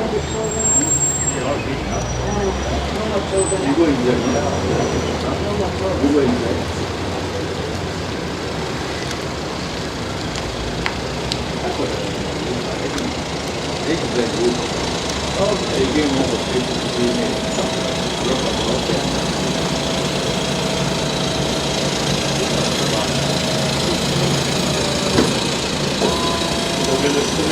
이거 인정이야. 이거 인정. 이게 뭐 여기를 쓰면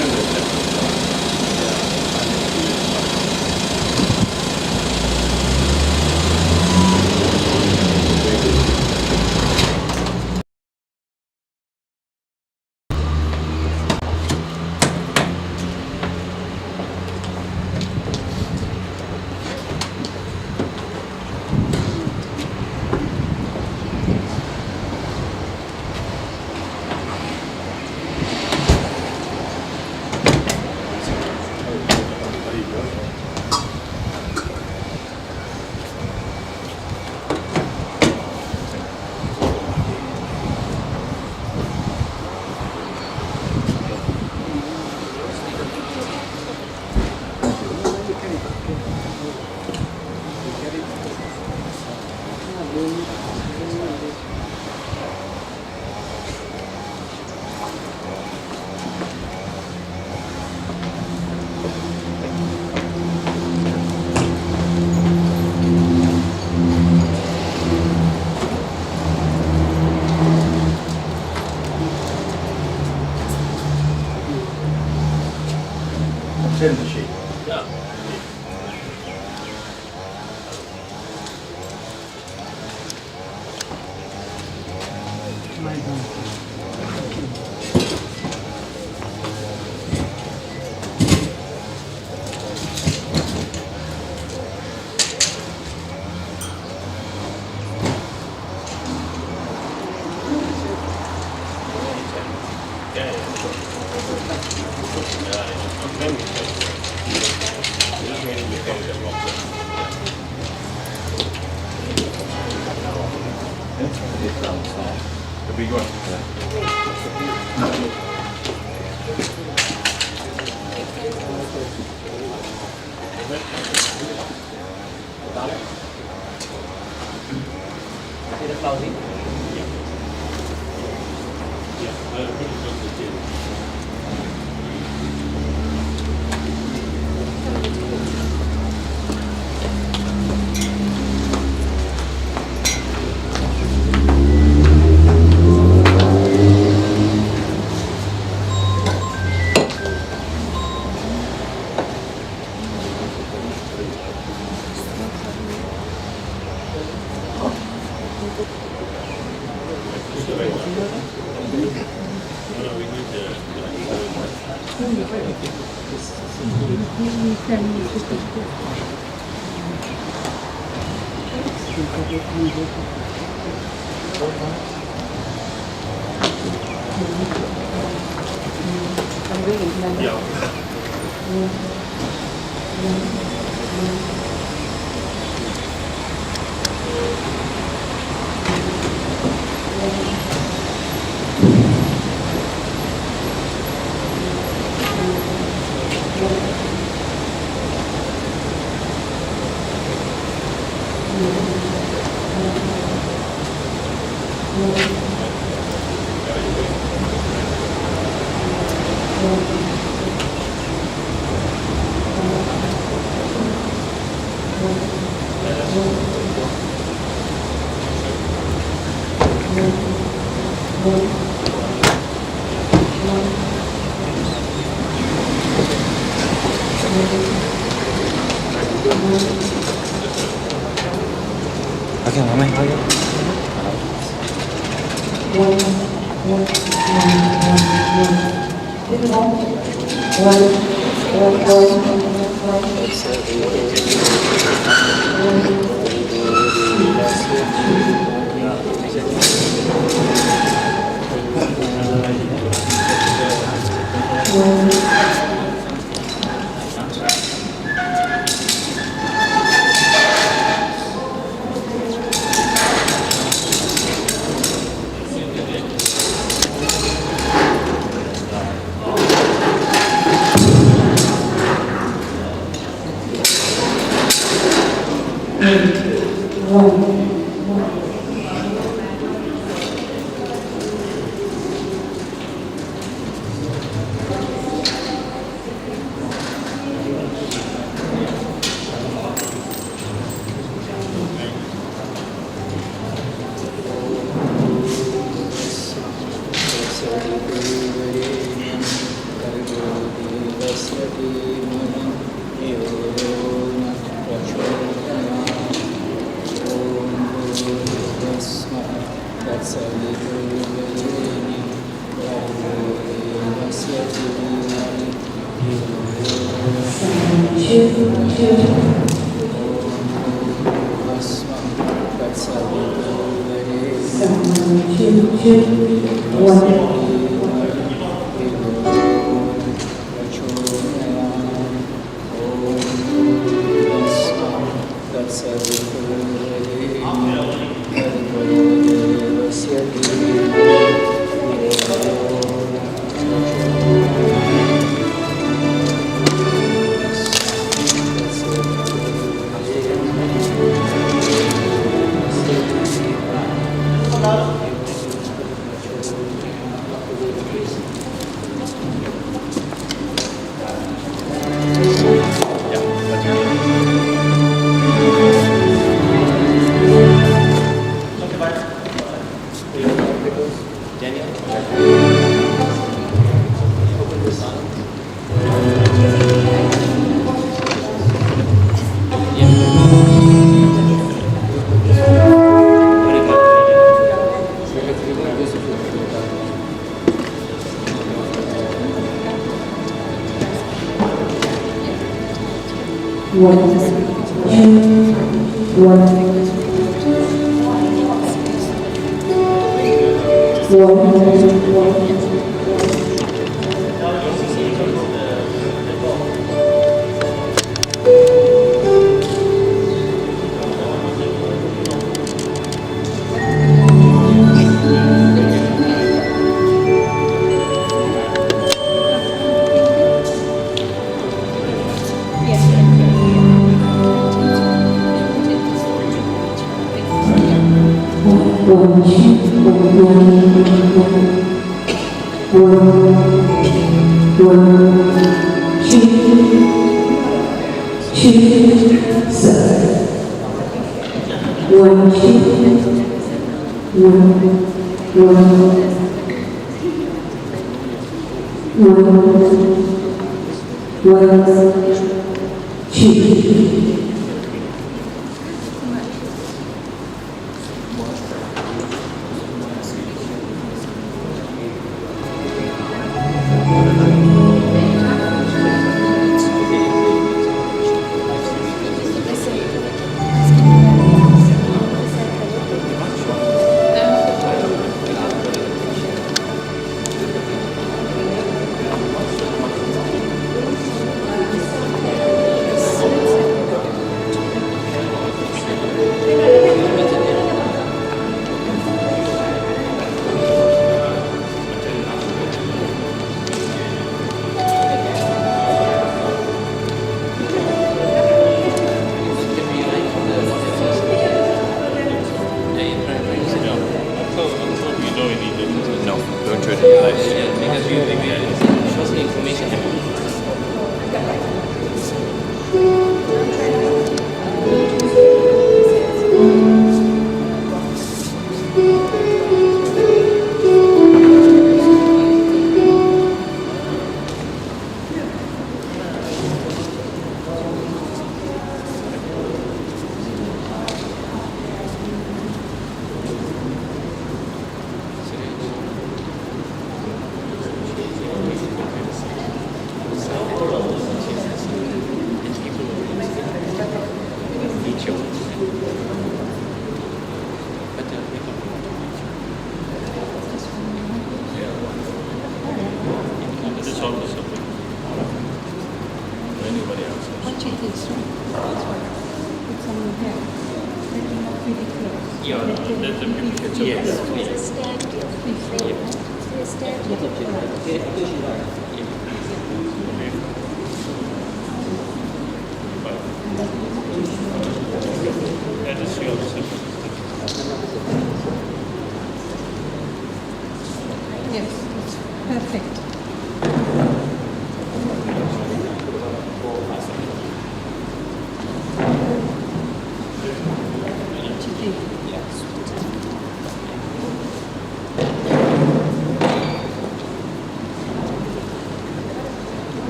send the sheet. Yeah. The big one. Kaya mamay kaya.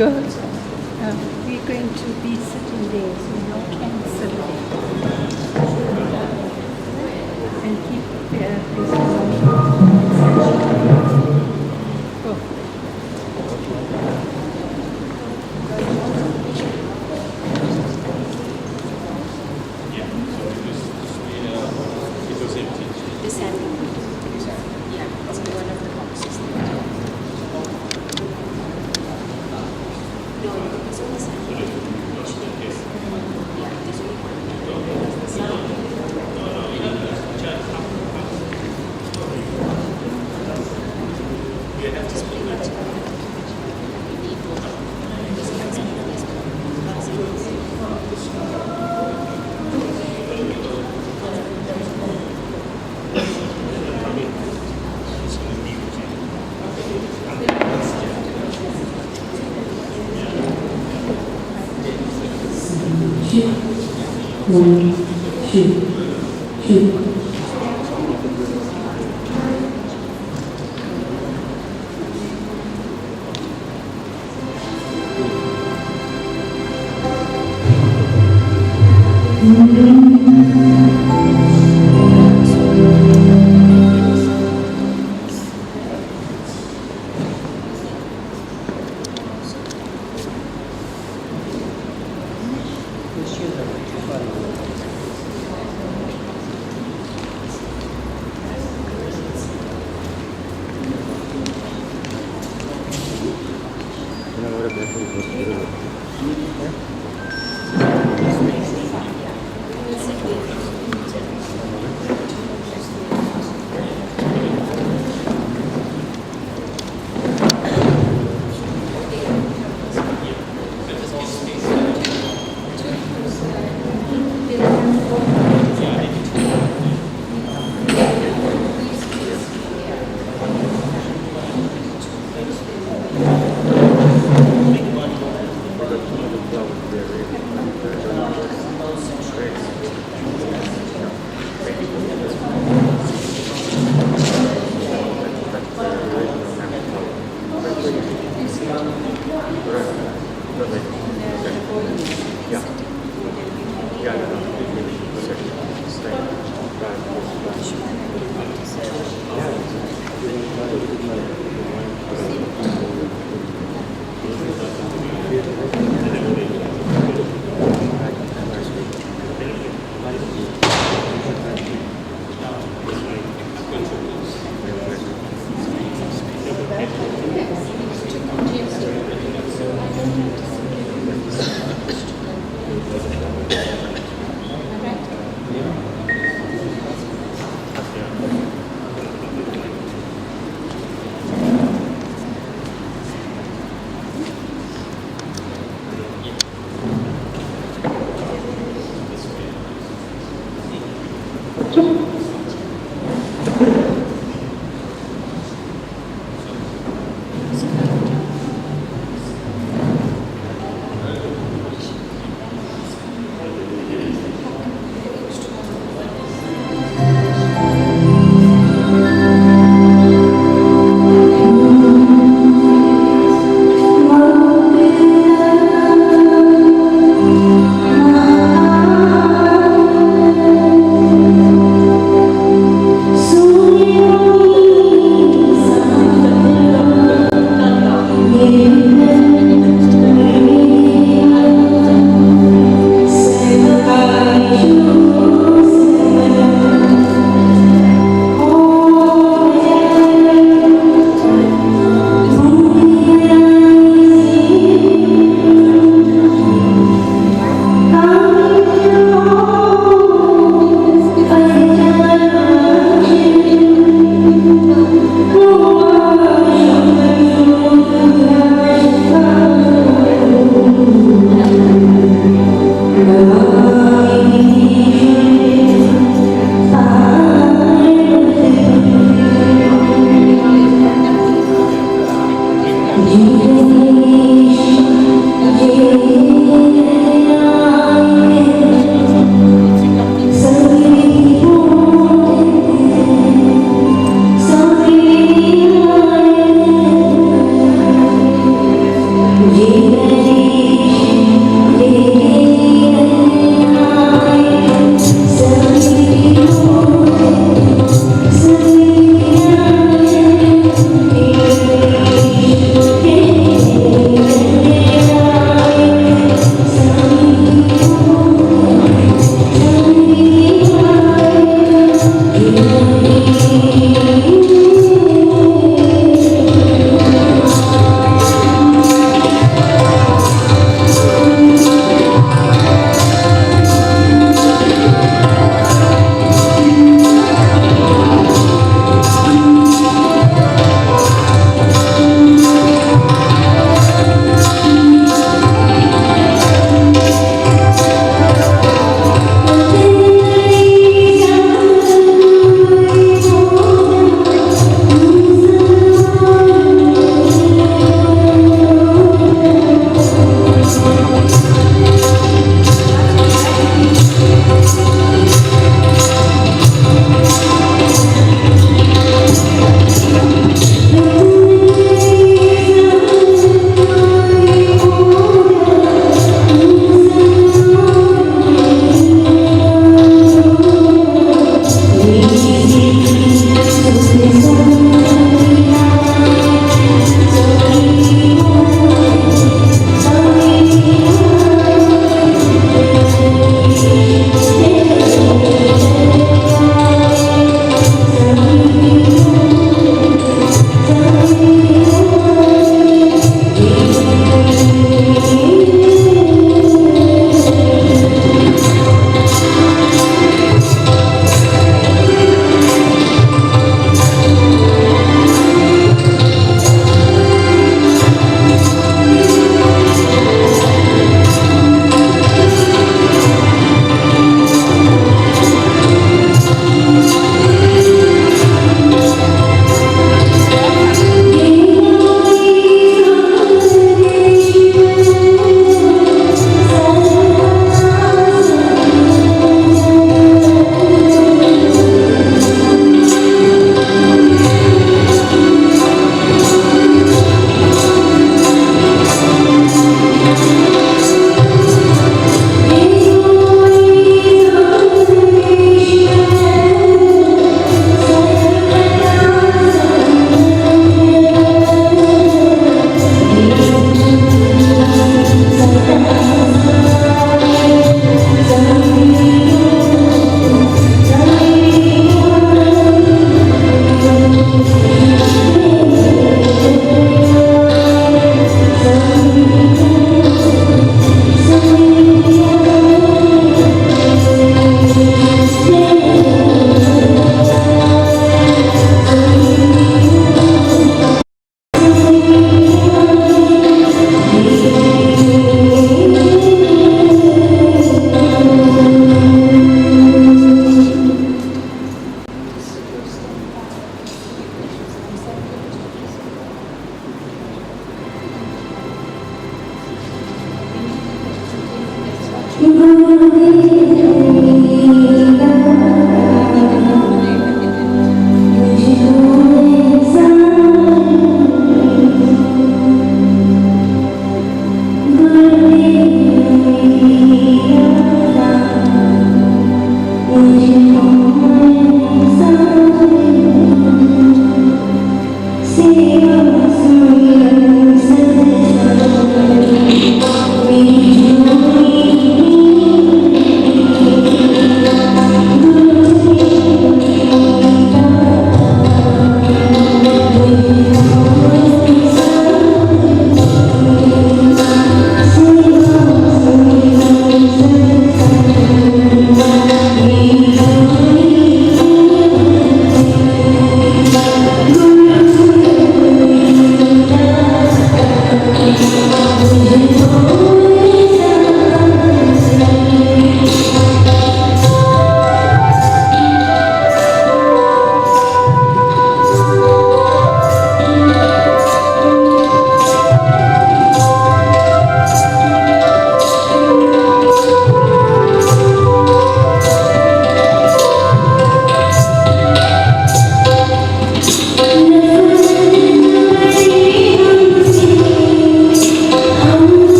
Good. We're going to be sitting there, so you all can sit there. And keep this. Go. This end. Yeah, it's one of the boxes. No, it's on the side. Yeah, there's only one. Just pretty much. One, two, two.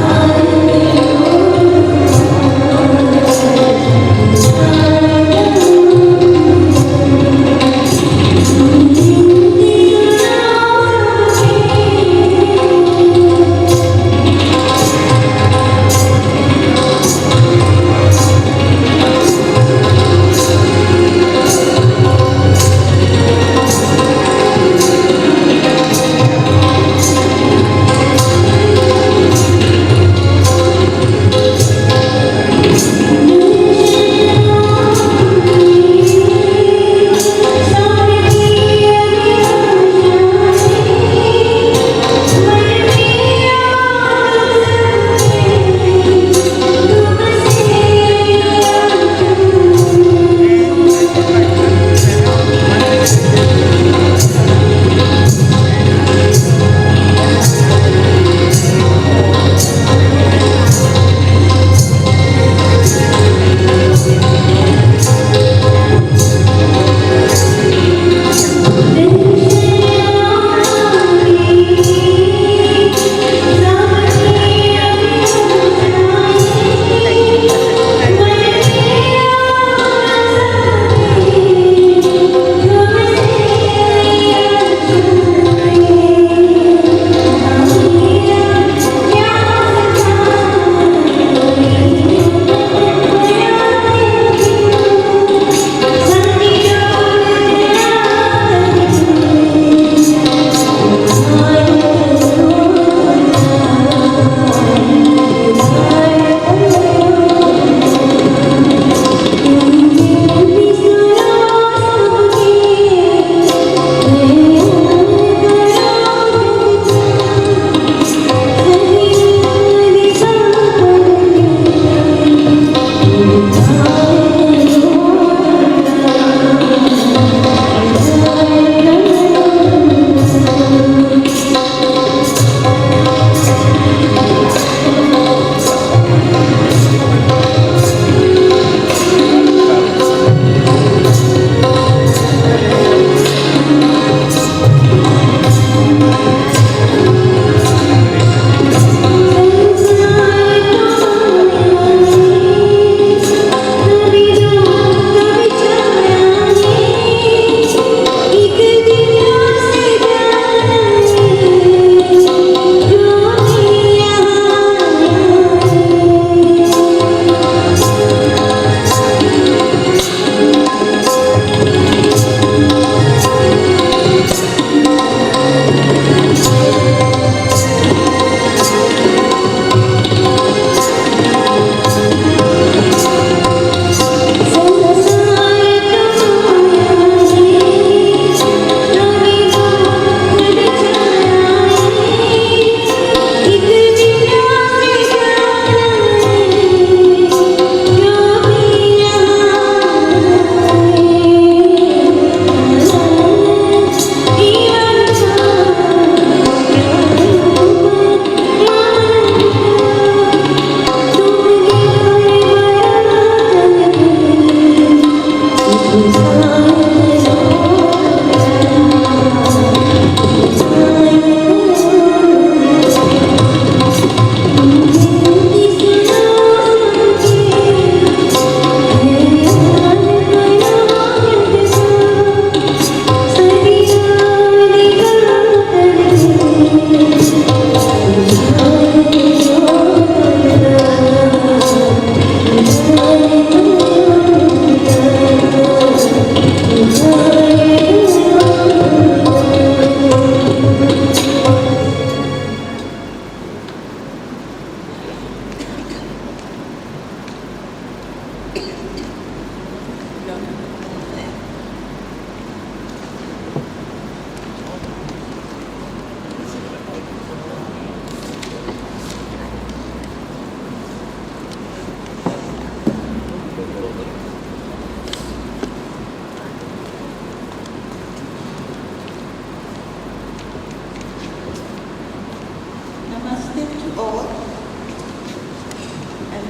Hare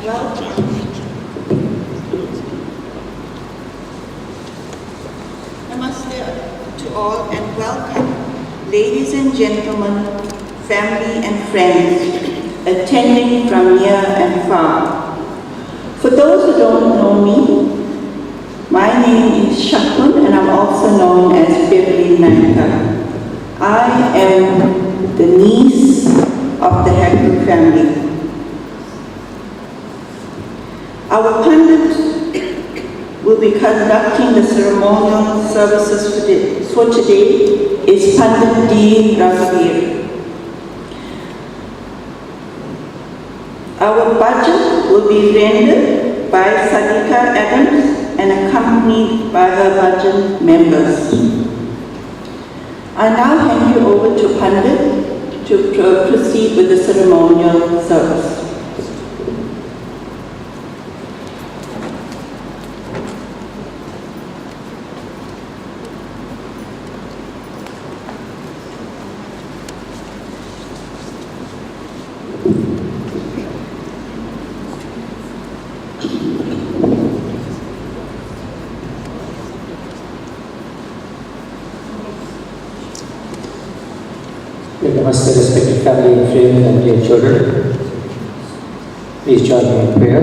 Namaste to all and welcome, ladies and gentlemen, family and friends, attending from near and far. For those who don't know me, my name is Shakun and I'm also known as Beverly Naika. I am the niece of the Hagroo family. Our Pandit will be conducting the ceremonial services for today is Pandit D. Ravir. Our budget will be rendered by Sadika Adams and accompanied by her budget members. I now hand you over to Pandit to proceed with the ceremonial service. Namaste, respected family and friends and dear children. Please join me in prayer.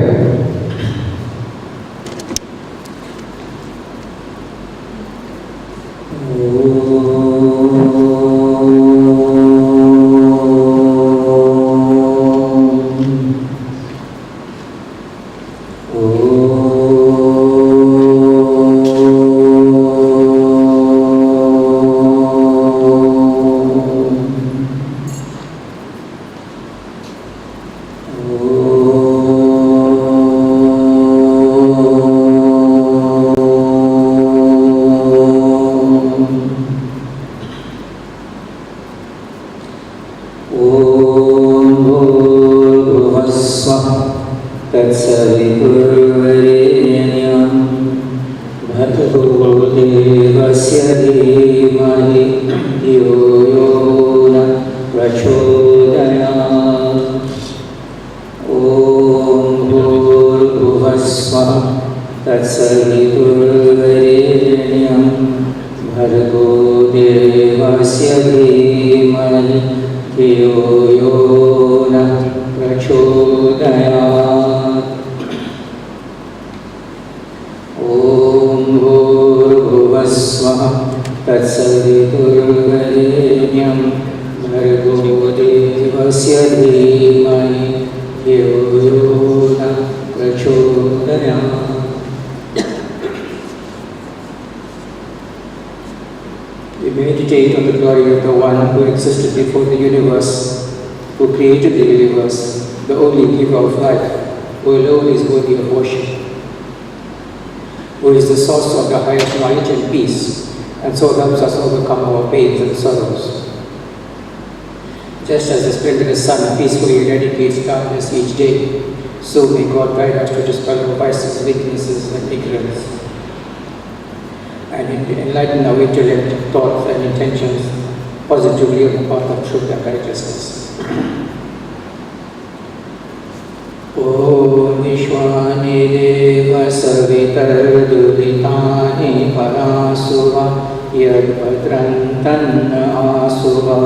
We meditate on the glory of the one who existed before the universe, who created the universe, the only giver of life, who alone is worthy of worship, who is the source of the highest knowledge and peace, and so helps us overcome our pains and sorrows. Just as the splendid sun peacefully eradicates darkness each day, so may God guide us to dispel our vices, weaknesses, and ignorance, and enlighten our intellect, thoughts, and intentions positively on the path of truth and righteousness. Om Vishwani Deva Savitar Duditani Parasuva Yad Bhadrantanna Asuva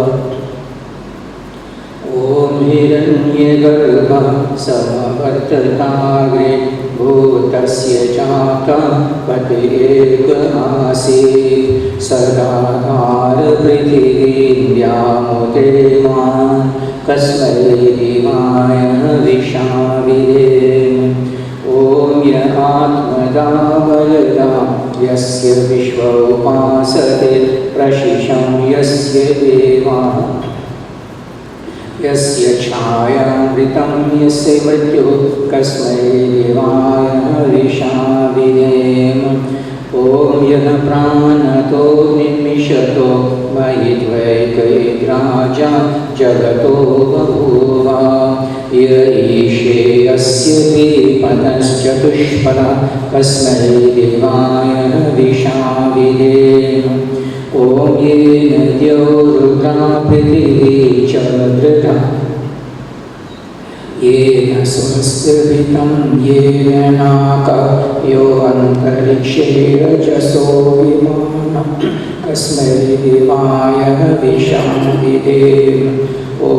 Om Hiranyagarbha Samavartatagre Bhutasya Jata Patyeka Asi Sadadhar Prithivim Vyamutema Kasmai Divaya Vishavidem Om Yahatmada Baladam Yasya Vishwa Upasate Prashisham Yasya Deva Yasya Chayamritam Yasya Mrityu Kasmai Devaya Vishavidem Om Yana Pranato Nimishato Mahidvaikaidraja Jagato Bhavuva Yaishe Asya Vipanaschatuspada Kasmai Devaya Vishavidem Om Yena Dyo Rudra Prithivi Chandrita येन संस्कृतं येन नाकयो अन्तरिक्षे रजसो विमानम् अस्मै देवाय हविषां विधेम ॐ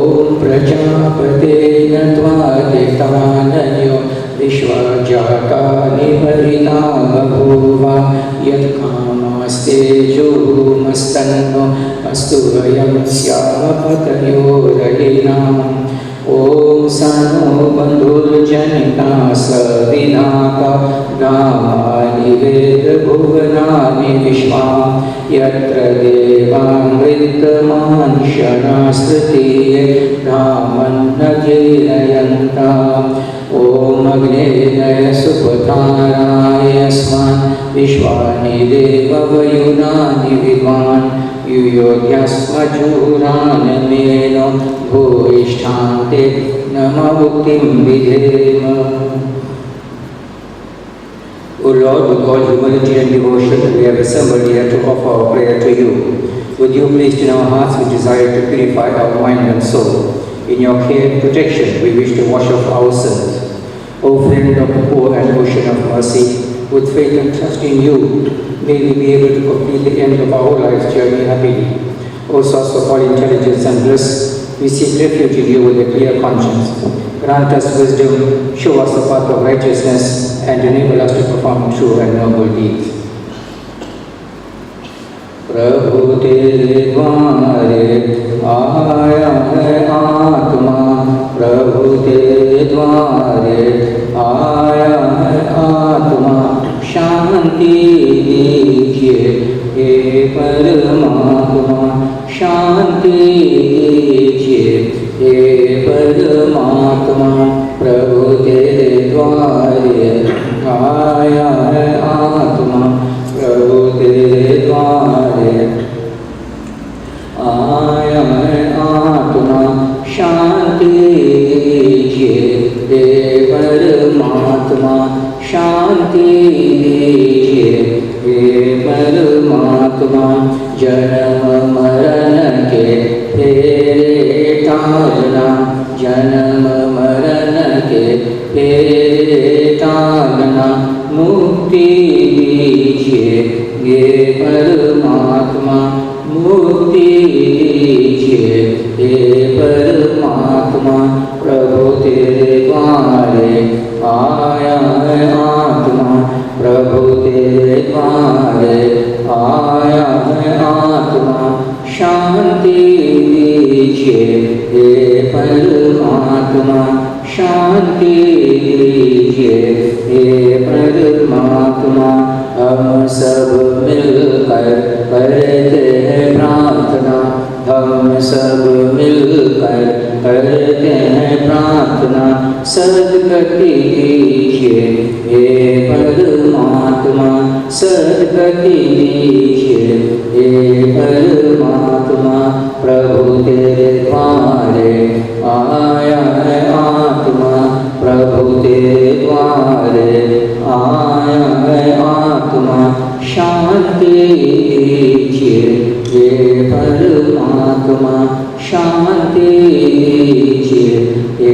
प्रजापतेन त्वादितानयो विश्वजातानि हरिता बभूव यत्कामास्तेजोमस्तन्नो अस्तु वयं स्यामपतयोरयिनाम् ॐ सनो बन्धुर्जनिता सविनाका गामानि वेदभुवनानि विश्वा यत्र देवामृतमांशनास्तृतीये रामन्नधीरयन्ताम् ॐ अग्नेय सुपथाराय स्वान् विश्वानि देववयुनानि विद्वान् युयोग्यस्मजूरान् मेनो भूयिष्ठान्ते नममुक्तिं विधेम. O Lord, with all humility and devotion, we have assembled here to offer our prayer to you. With you placed in our hearts, we desire to purify our mind and soul. In your care and protection, we wish to wash off our sins. O friend of the poor and ocean of mercy, with faith and trust in you, may we be able to complete the end of our life's journey happily. O source of all intelligence and bliss, we seek refuge in you with a clear conscience. Grant us wisdom, show us the path of righteousness, and enable us to perform true and noble deeds. प्रभु तेरे द्वारे आया है आत्मा, प्रभु तेरे द्वारे आया है आत्मा, शांति दीजिए हे परमात्मा, शांति दीजिए हे परमात्मा, प्रभु तेरे द्वारे आया है आत्मा, प्रभु तेरे द्वारे आया है आत्मा, शांति दीजिए हे परमात्मा, शांति दीजिए हे परमात्मा, जन्म मरण के फेरे टालना, जन्म मरण के फेरे टालना, मुक्ति दीजिए हे परमात्मा, मुक्ति दीजिए हे परमात्मा, प्रभु तेरे द्वारे आया है आत्मा, प्रभु तेरे द्वारे आया है आत्मा, शांति दीजिए हे परमात्मा, शांति दीजिए हे परमात्मा, हम सब मिलकर करते हैं प्रार्थना, हम सब मिलकर करते हैं प्रार्थना, सद्गति दीजिए हे परमात्मा, सद्गति दीजिए हे परमात्मा, प्रभु तेरे द्वारे आया है आत्मा, प्रभु तेरे द्वारे आया है आत्मा, शांति दीजिए हे परमात्मा, शांति दीजिए हे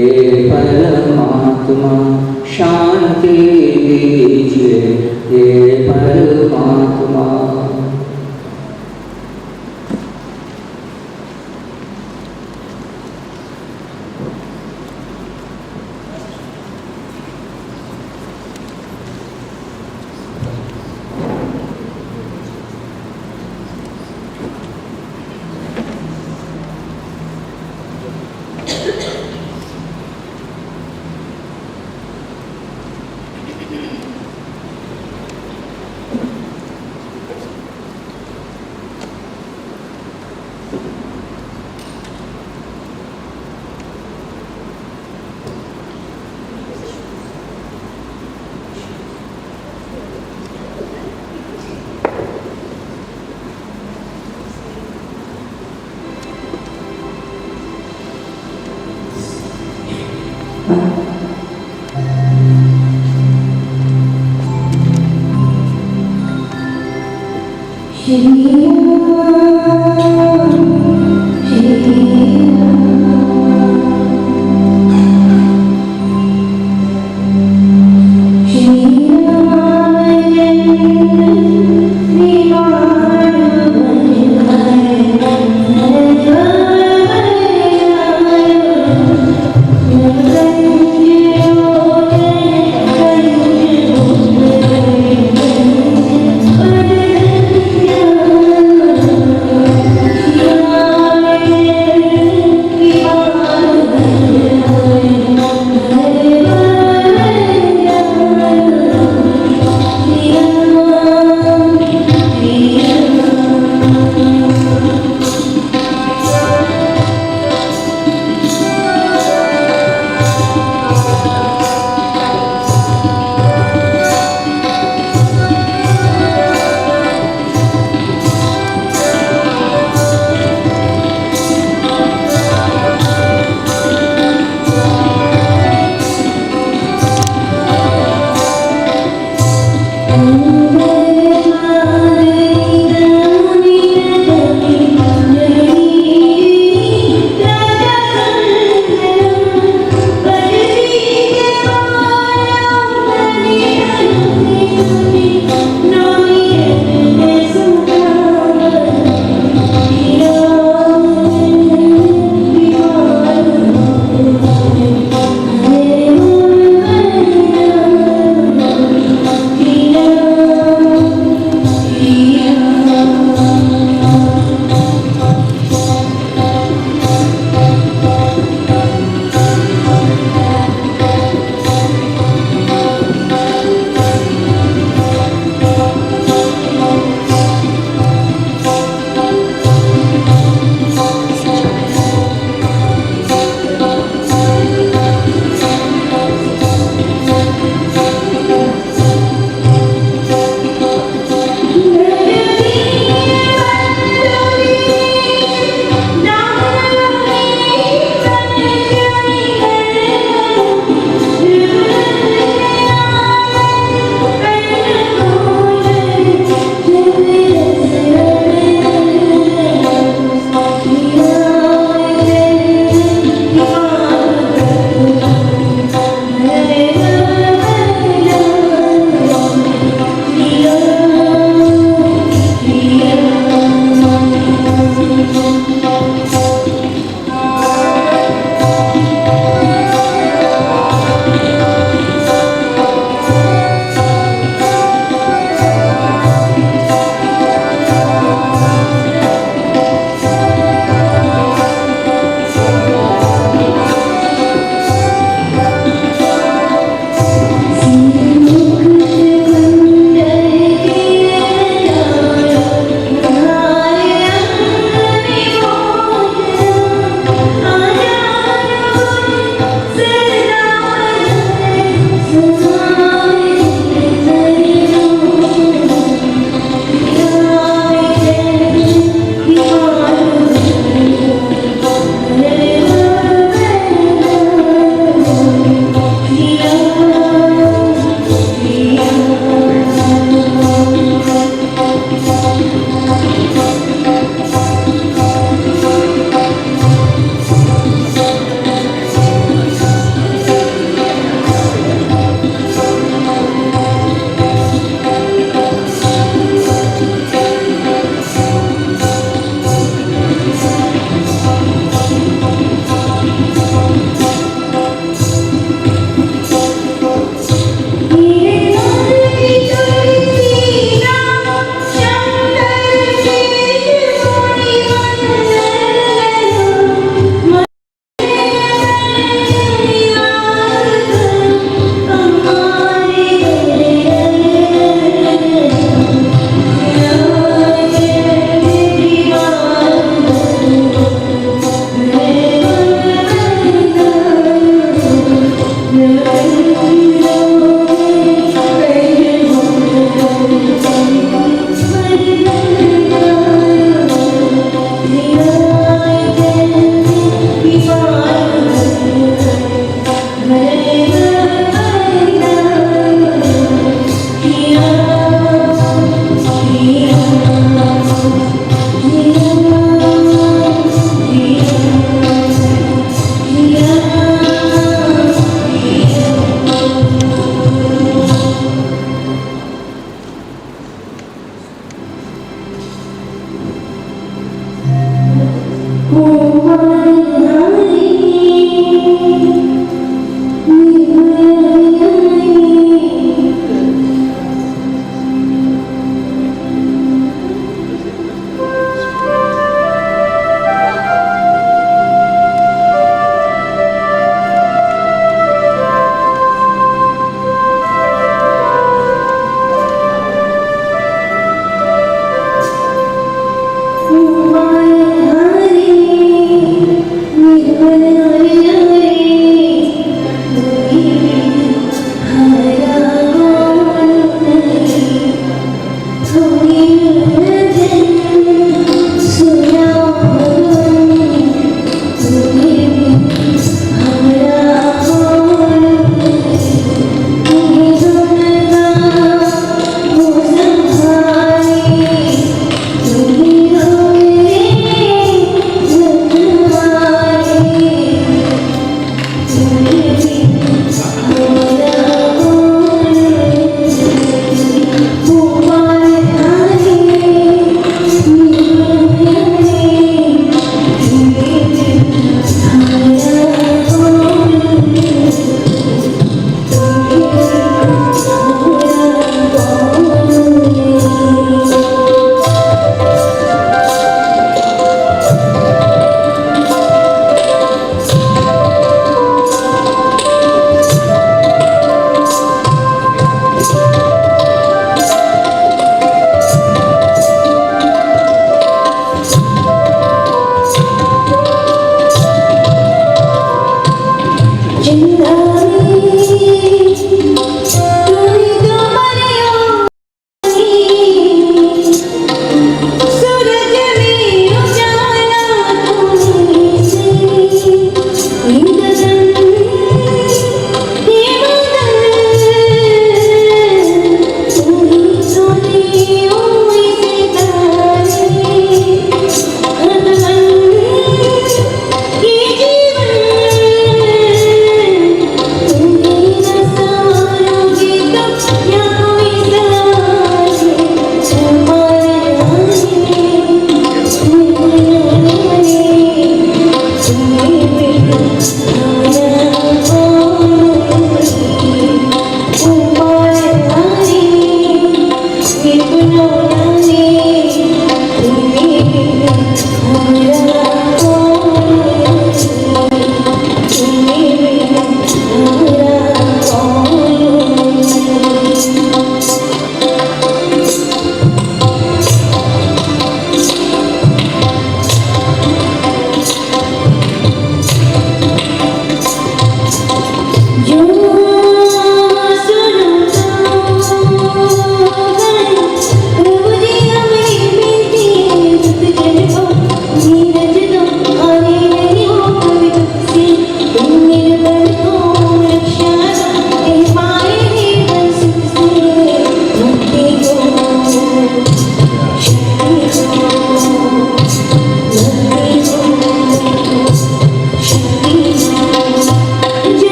परमात्मा, शांति दीजिए हे परमात्मा.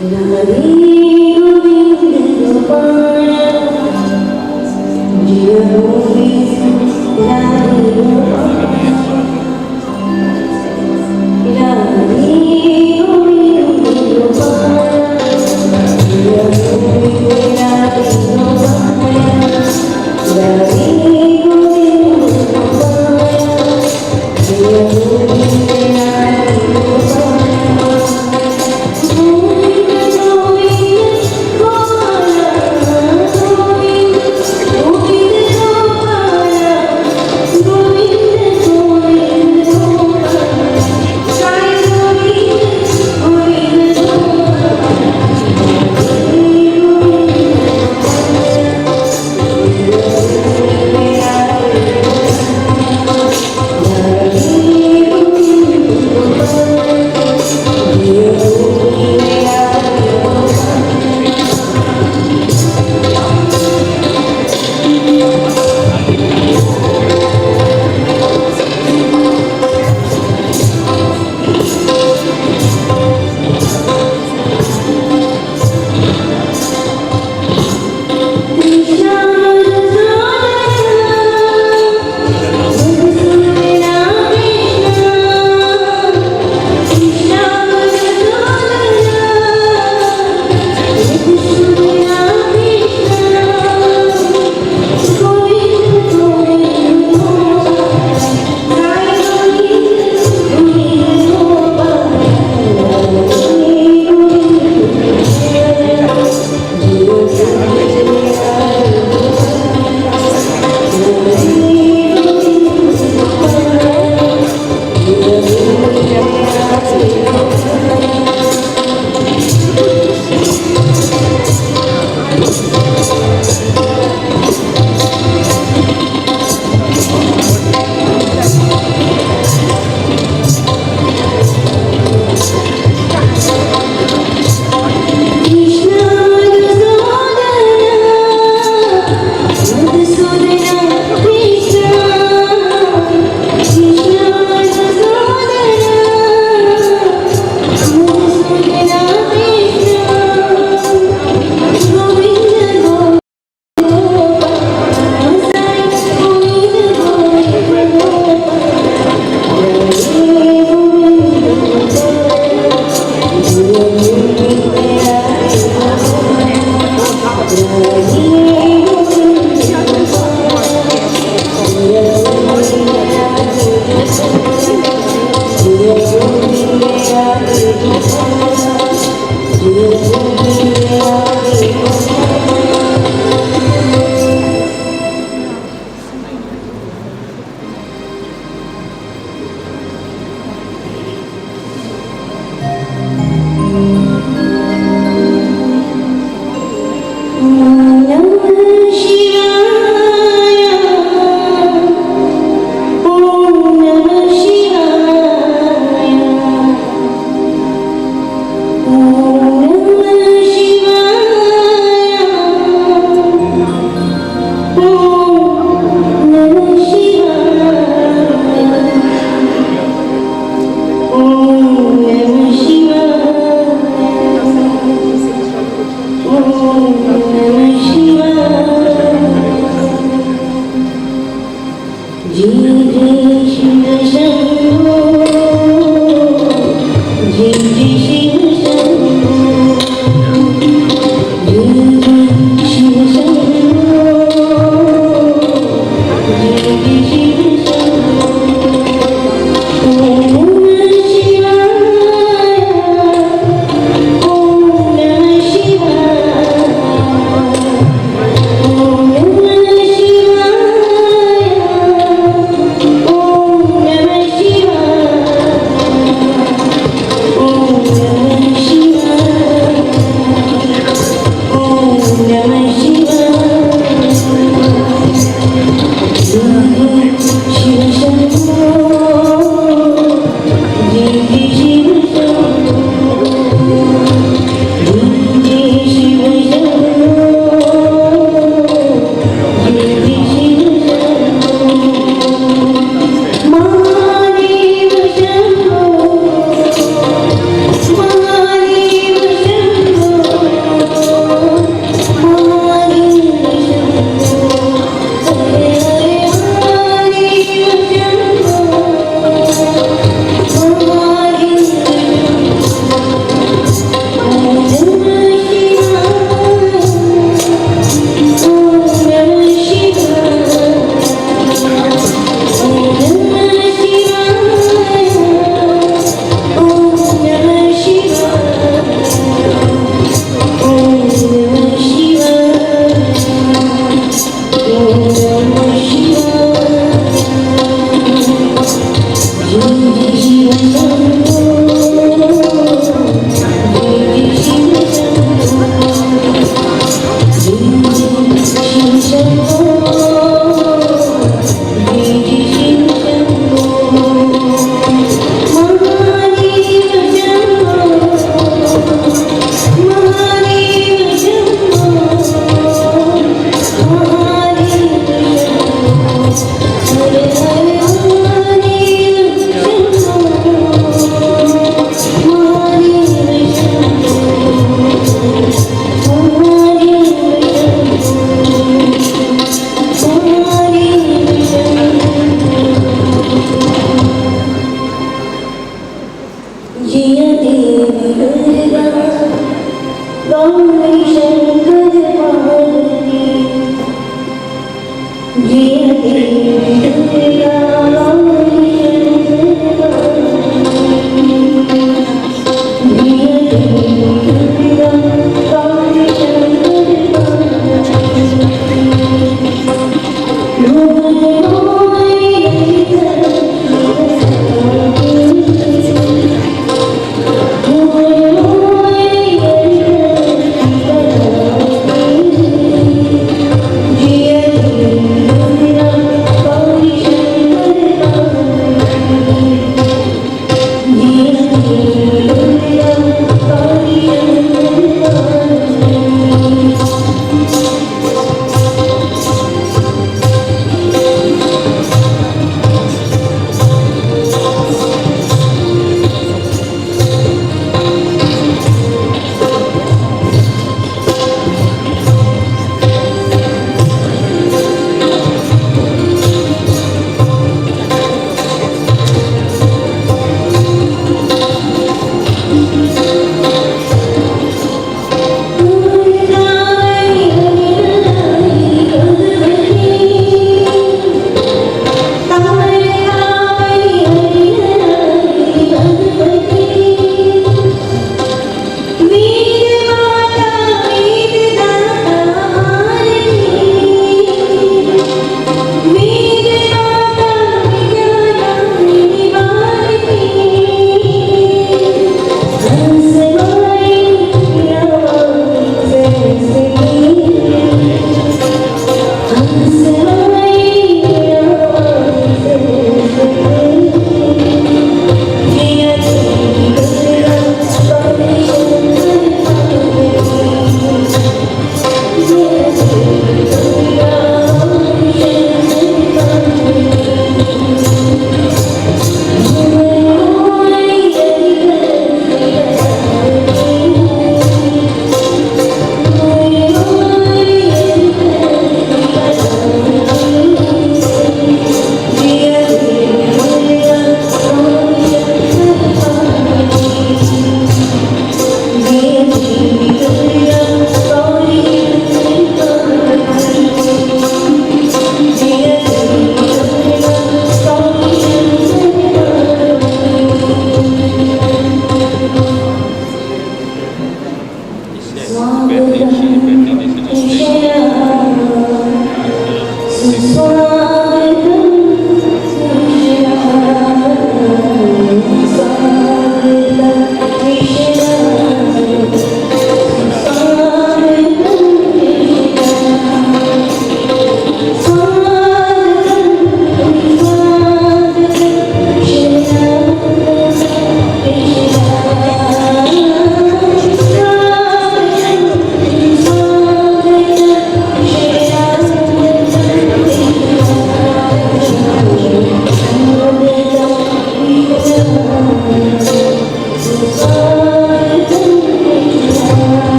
Om Namah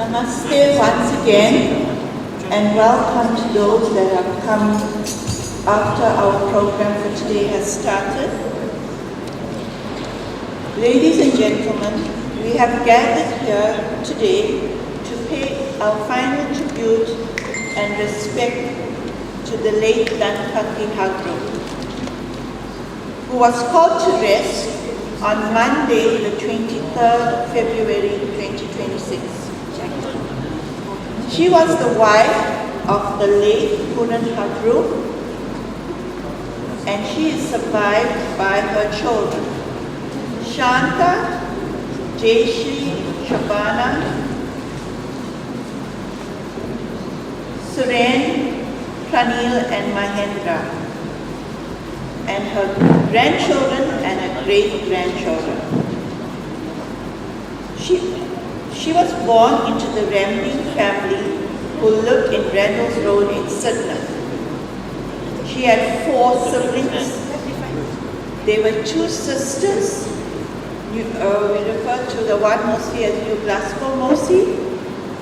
Namaste once again, and welcome to those that have come after our program for today has started. Ladies and gentlemen, we have gathered here today to pay our final tribute and respect to the late Dhunpathee Hagroo, who was called to rest on Monday, the 23rd February 2026. She was the wife of the late Dhunpathee Hagroo, and she is survived by her children, Shanta, Jayashri, Shabana, Suren, Pranil, and Mahendra, and her grandchildren and her great-grandchildren. She was born into the Ramling family who lived in Randall's Road in Sydney. She had 4 siblings. There were 2 sisters. We refer to the one mostly as New Glasgow Mosi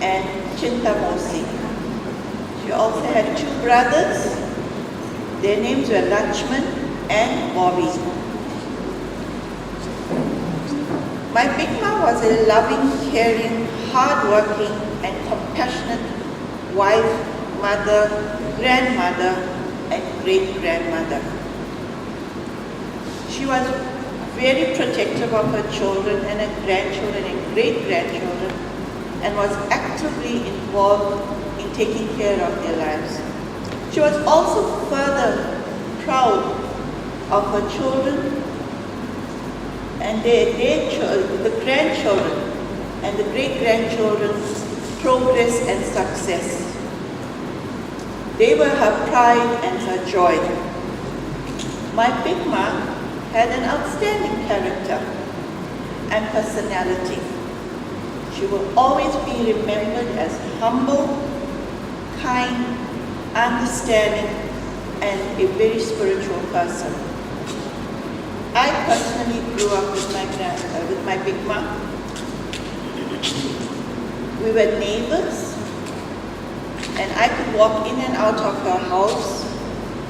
and Chinta Mosi. She also had 2 brothers. Their names were Lakshman and Bobby. My Big Ma was a loving, caring, hard-working, and compassionate wife, mother, grandmother, and great-grandmother. She was very protective of her children and her grandchildren and great-grandchildren, and was actively involved in taking care of their lives. She was also further proud of her children and the grandchildren and the great-grandchildren's progress and success. They were her pride and her joy. My Big Ma had an outstanding character and personality. She will always be remembered as humble, kind, understanding, and a very spiritual person. I personally grew up with my Big Ma. We were neighbors, and I could walk in and out of her house,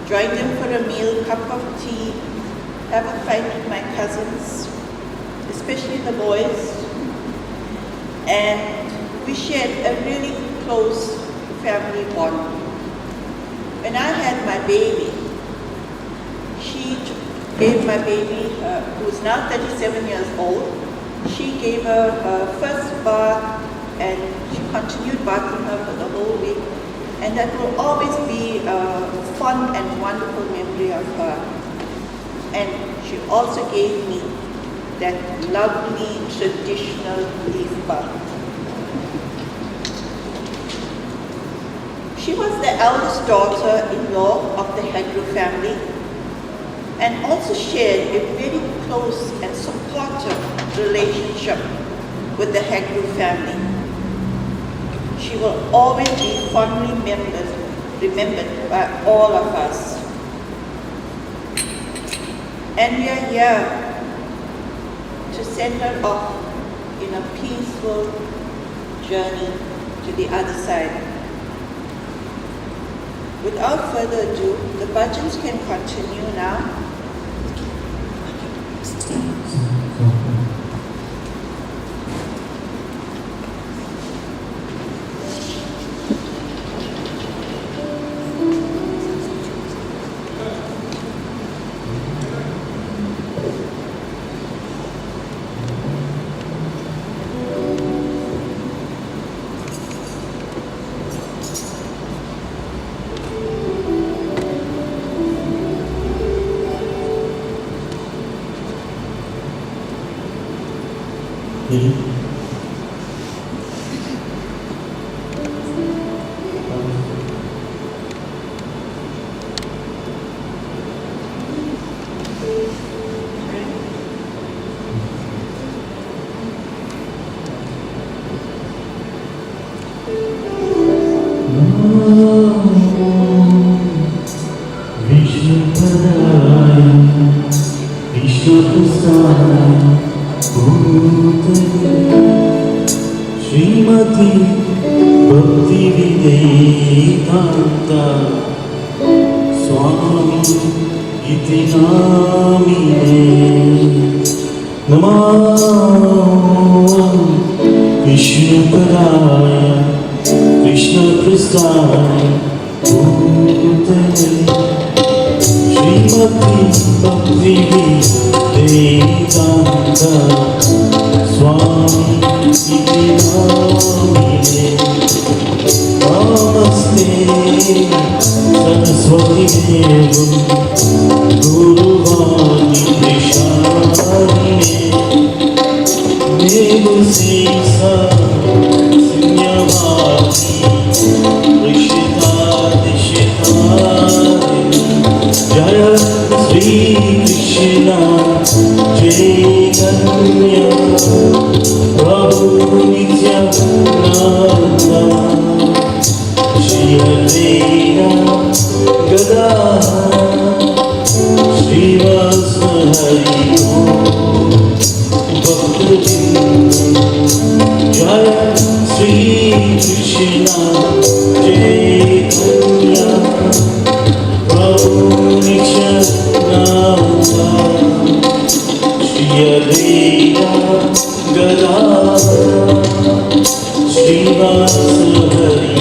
join them for a meal, cup of tea, have a fight with my cousins, especially the boys, and we shared a really close family bond. When I had my baby, she gave my baby, who's now 37 years old, she gave her her first bath, and she continued bathing her for the whole week. And that will always be a fond and wonderful memory of her. And she also gave me that lovely traditional leaf bath. She was the eldest daughter-in-law of the Hagroo family, and also shared a very close and supportive relationship with the Hagroo family. She will always be fondly remembered by all of us. And we are here to send her off in a peaceful journey to the other side. Without further ado, the bhajans can continue now. Shrimati Bhakti Vedanta Swami Iti Namine Namah Vishnu Padaya Krishna Prasthaya Bhutale Srimati Bhakti Vedanta Swami Iti Namine Namaste Saraswati Devam Guruvani Prasharine Devu Sisa Sinyavati Rishita Dishitari Jaya Sri Krishna Chaitanya Prabhu Nityananda Shri Advaita Gadadhara Srivasahari Jaya Sri Krishna Chaitanya Prabhu Nityananda Shri Advaita Gadadhara Srivasahari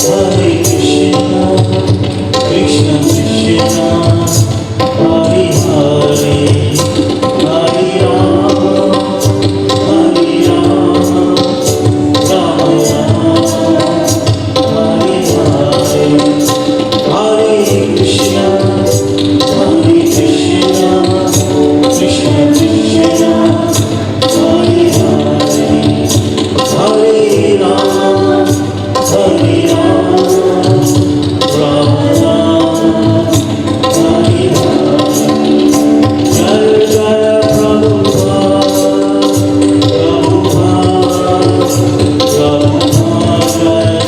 Hare Krishna Krishna Krishna Hare Hare Hare Rama Rama Rama Hare Hare Hare Krishna Krishna Krishna Hare Hare Hare Rama Rama Rama Hare Hare Jaya Jaya Prabhupada Prabhupada Jaya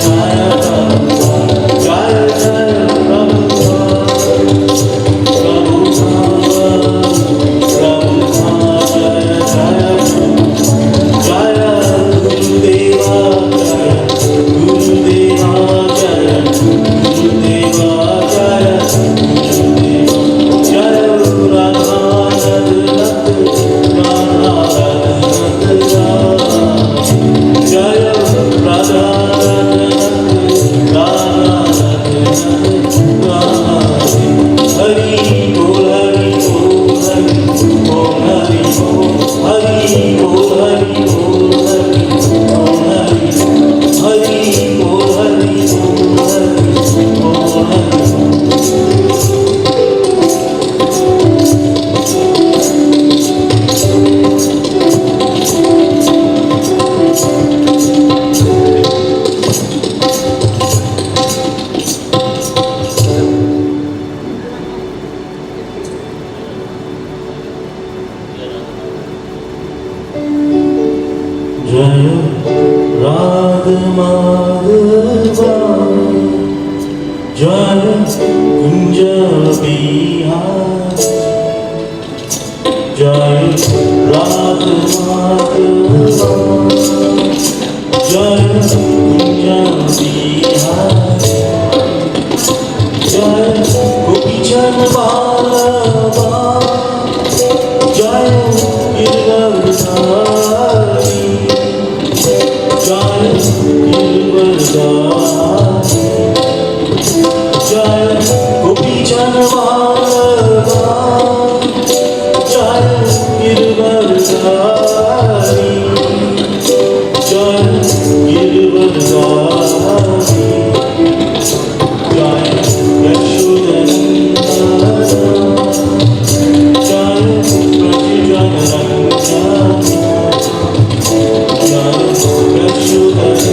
Jaya Prabhupada Jaya Radha Madhava Jaya Kunja Bihari Jaya Radha Madhava Jaya Kunja Bihari Jaya Gopichan Vallabha Jaya Girdhari Jaya Girdhari Jaya Gopichan Vallabha Jaya Girdhari Jaya Girdhari Jaya Yashodanandana Jaya Prajanarangana Jaya Yashodanandana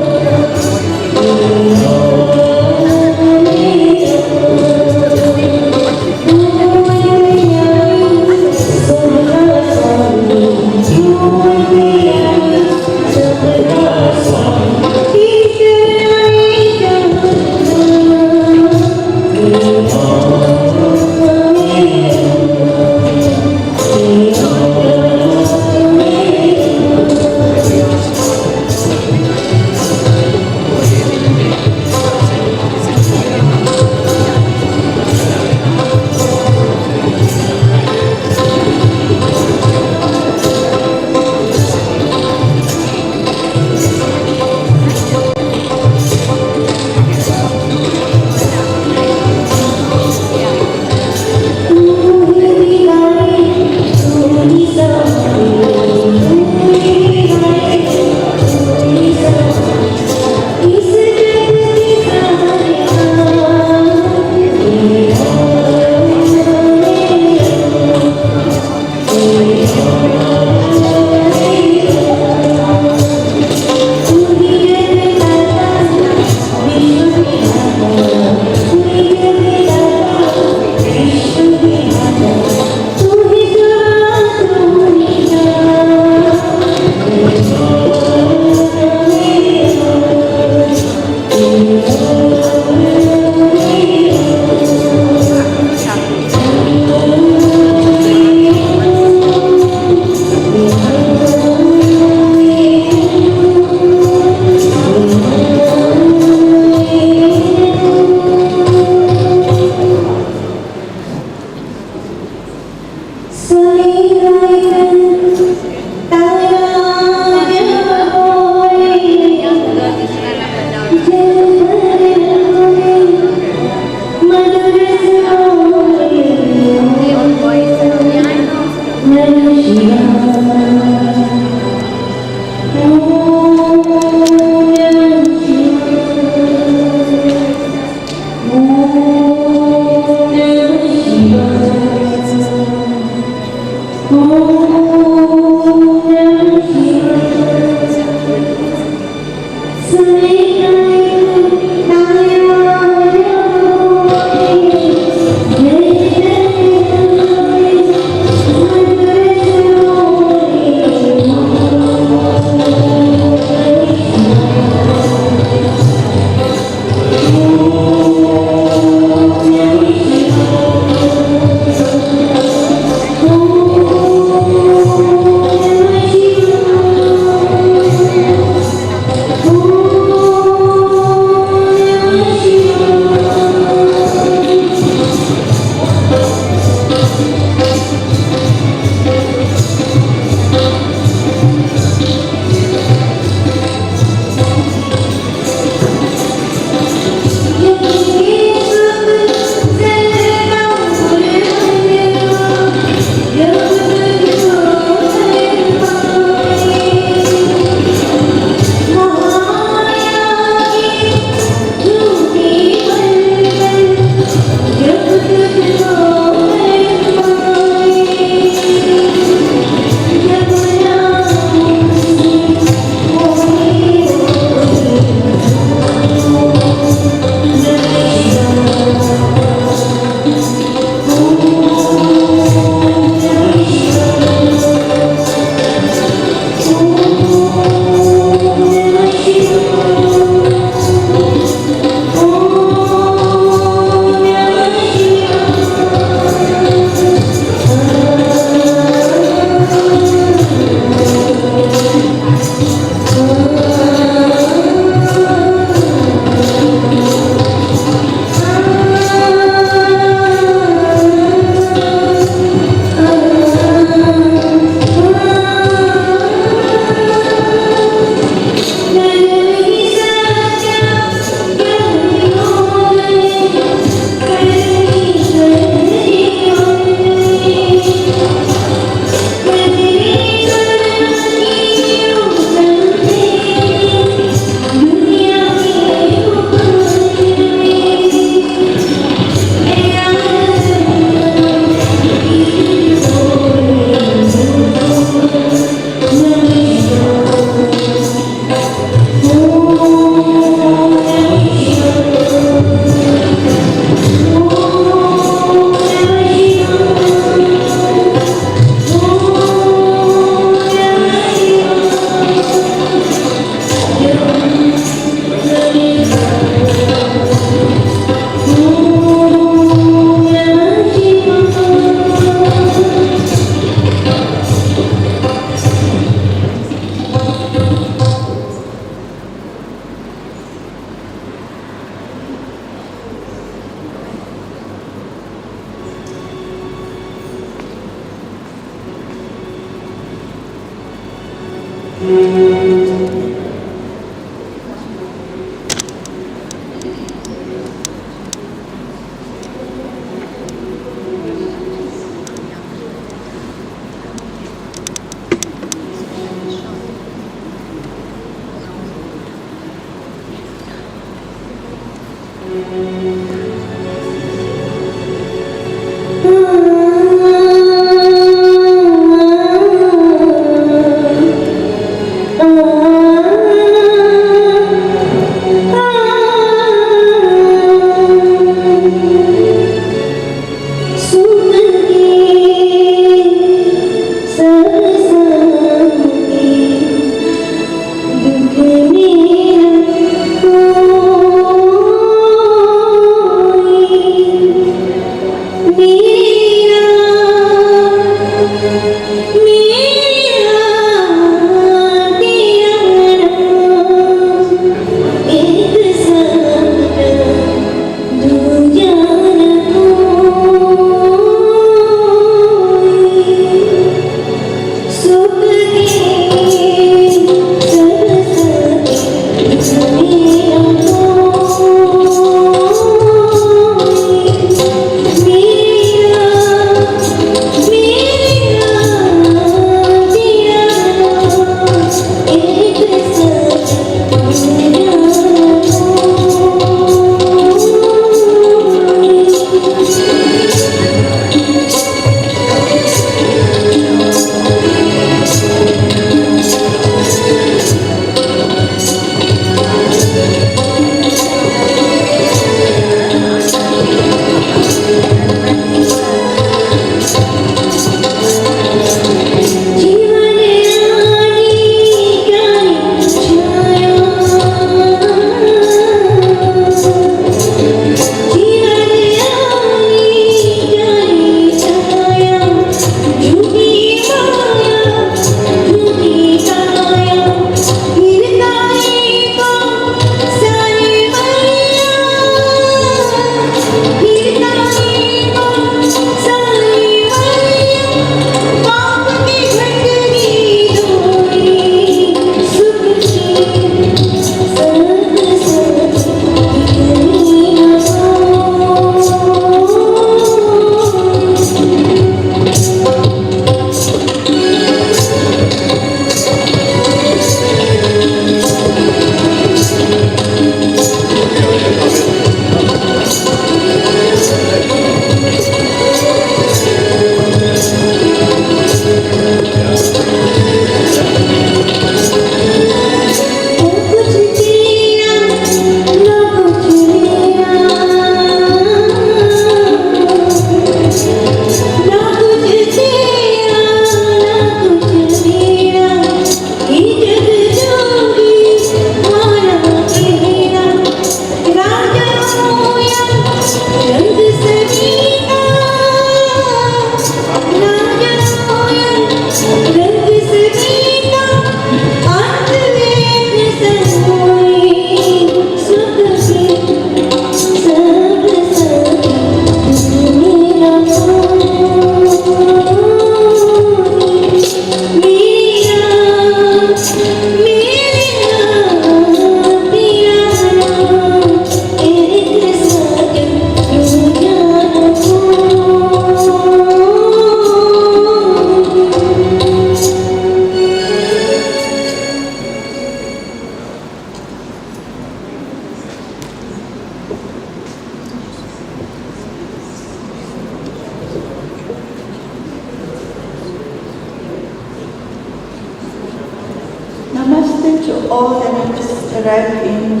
all that have just arrived in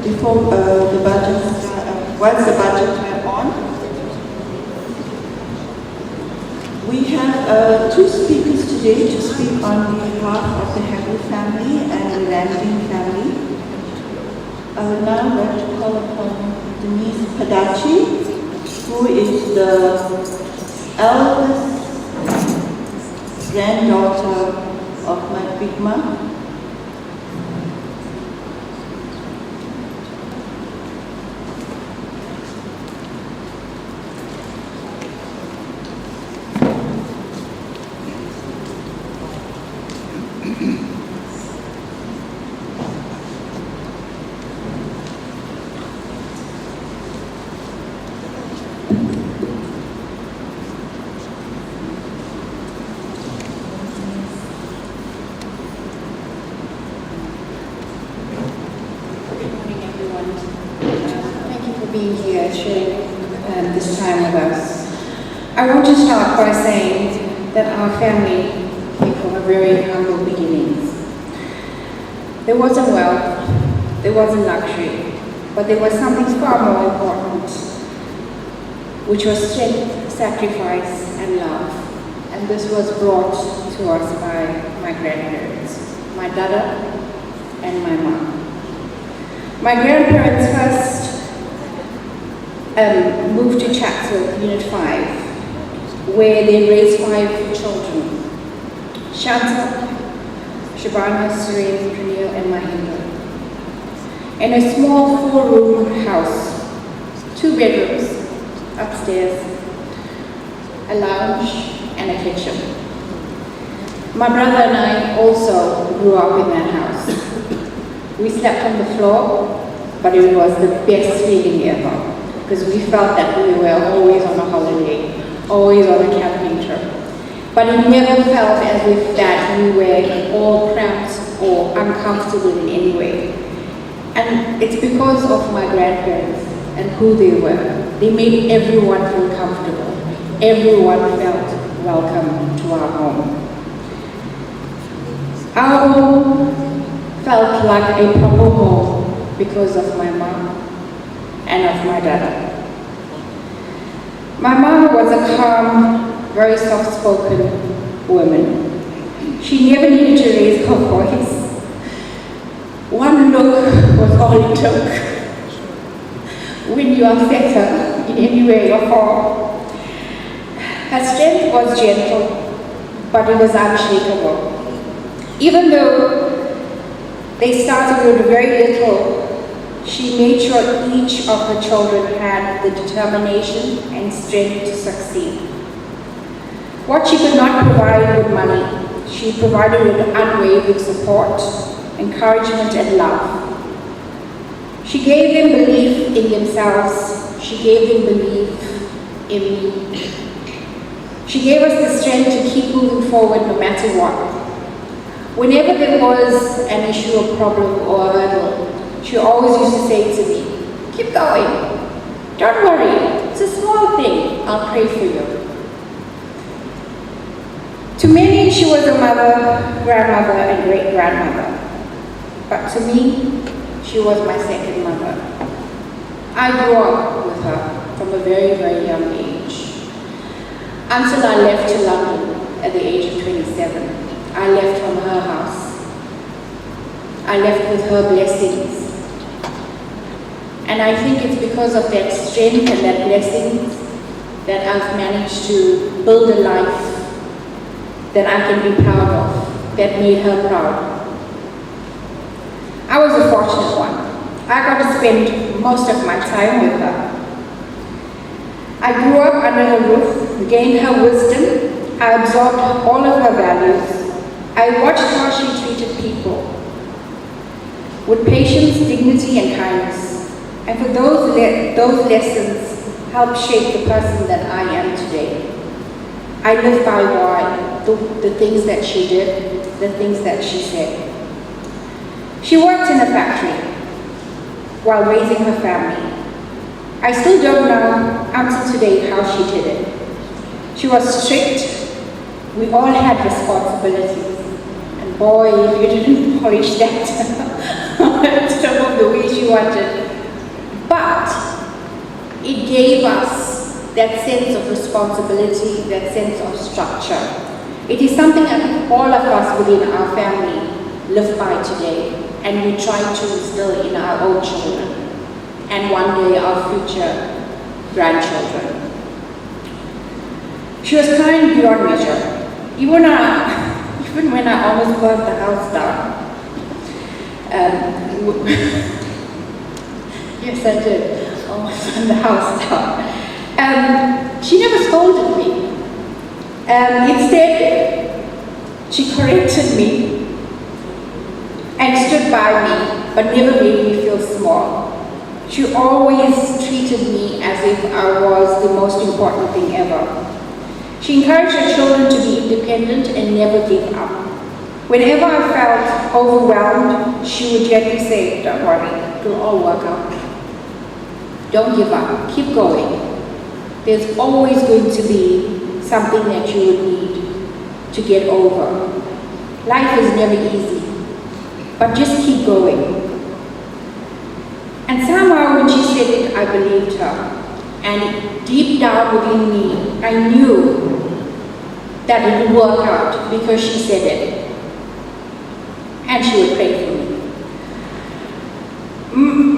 before the budget, whilst the budget were on. We have two speakers today to speak on behalf of the Hagroo family and the Landing family. I would now like to call upon Denise Padachi, who is the eldest granddaughter of my big mom. Being here, sharing this time with us. I want to start by saying that our family came from a very humble beginnings. There wasn't wealth, there wasn't luxury, but there was something far more important, which was strength, sacrifice, and love. And this was brought to us by my grandparents, my dada and my mom. My grandparents first moved to Chatsworth, Unit 5, where they raised 5 children. Shanta, Shabana, Suren, Pranil, and Mahinda. In a small 4-room house, 2 bedrooms, upstairs, a lounge, and a kitchen. My brother and I also grew up in that house. We slept on the floor, but it was the best feeling ever, because we felt that we were always on a holiday, always on a camping trip. But it never felt as if that we were all cramped or uncomfortable in any way. And it's because of my grandparents and who they were. They made everyone feel comfortable. Everyone felt welcome to our home. Our home felt like a proper home because of my mom and of my dada. My mom was a calm, very soft-spoken woman. She never needed to raise her voice. One look was all it took when you upset her in any way or form. Her strength was gentle, but it was unshakable. Even though they started with very little, she made sure each of her children had the determination and strength to succeed. What she could not provide with money, she provided with unwavering support, encouragement, and love. She gave them belief in themselves. She gave them belief in me. She gave us the strength to keep moving forward no matter what. Whenever there was an issue, a problem, or a hurdle, she always used to say to me, "Keep going. Don't worry. It's a small thing. I'll pray for you." To many, she was a mother, grandmother, and great-grandmother. But to me, she was my second mother. I grew up with her from a very, very young age. Until I left to London at the age of 27. I left from her house. I left with her blessings. And I think it's because of that strength and that blessing that I've managed to build a life that I can be proud of, that made her proud. I was a fortunate one. I got to spend most of my time with her. I grew up under her roof, gained her wisdom. I absorbed all of her values. I watched how she treated people with patience, dignity, and kindness. And for those lessons helped shape the person that I am today. I live by why, the things that she did, the things that she said. She worked in a factory while raising her family. I still don't know until today how she did it. She was strict. We all had responsibilities. And boy, you didn't polish that some of the way she wanted. But it gave us that sense of responsibility, that sense of structure. It is something I think all of us within our family live by today, and we try to instill in our own children, and one day our future grandchildren. She was kind beyond measure. Even when I almost burned the house down. Yes, I did. Almost burned the house down. She never scolded me. Instead, she corrected me and stood by me, but never made me feel small. She always treated me as if I was the most important thing ever. She encouraged her children to be independent and never give up. Whenever I felt overwhelmed, she would gently say, "Don't worry, it'll all work out. Don't give up, keep going. There's always going to be something that you would need to get over. Life is never easy, but just keep going." And somehow when she said it, I believed her. And deep down within me, I knew that it would work out because she said it. And she would pray for me.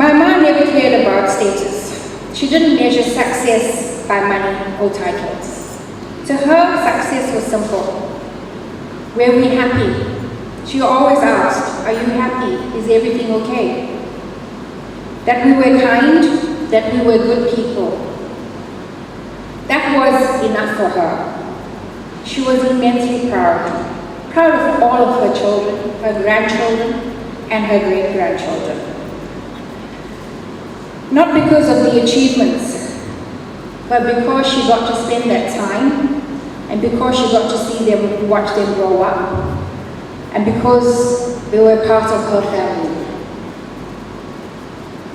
My mom never cared about status. She didn't measure success by money or titles. To her, success was simple. Were we happy? She always asked, "Are you happy? Is everything okay?" That we were kind, that we were good people. That was enough for her. She was immensely proud of all of her children, her grandchildren, and her great-grandchildren. Not because of the achievements, but because she got to spend that time, and because she got to see them, watch them grow up, and because they were part of her family.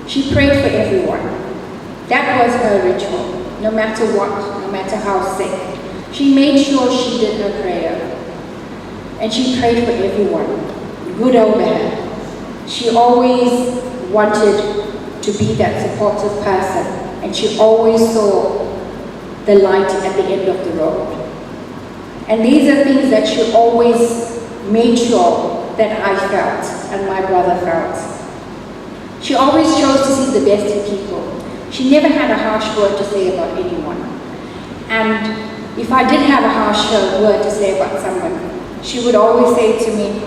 She prayed for everyone. That was her ritual, no matter what, no matter how sick. She made sure she did her prayer. And she prayed for everyone, good or bad. She always wanted to be that supportive person, and she always saw the light at the end of the road. And these are things that she always made sure that I felt and my brother felt. She always chose to see the best in people. She never had a harsh word to say about anyone. And if I did have a harsh word to say about someone, she would always say to me,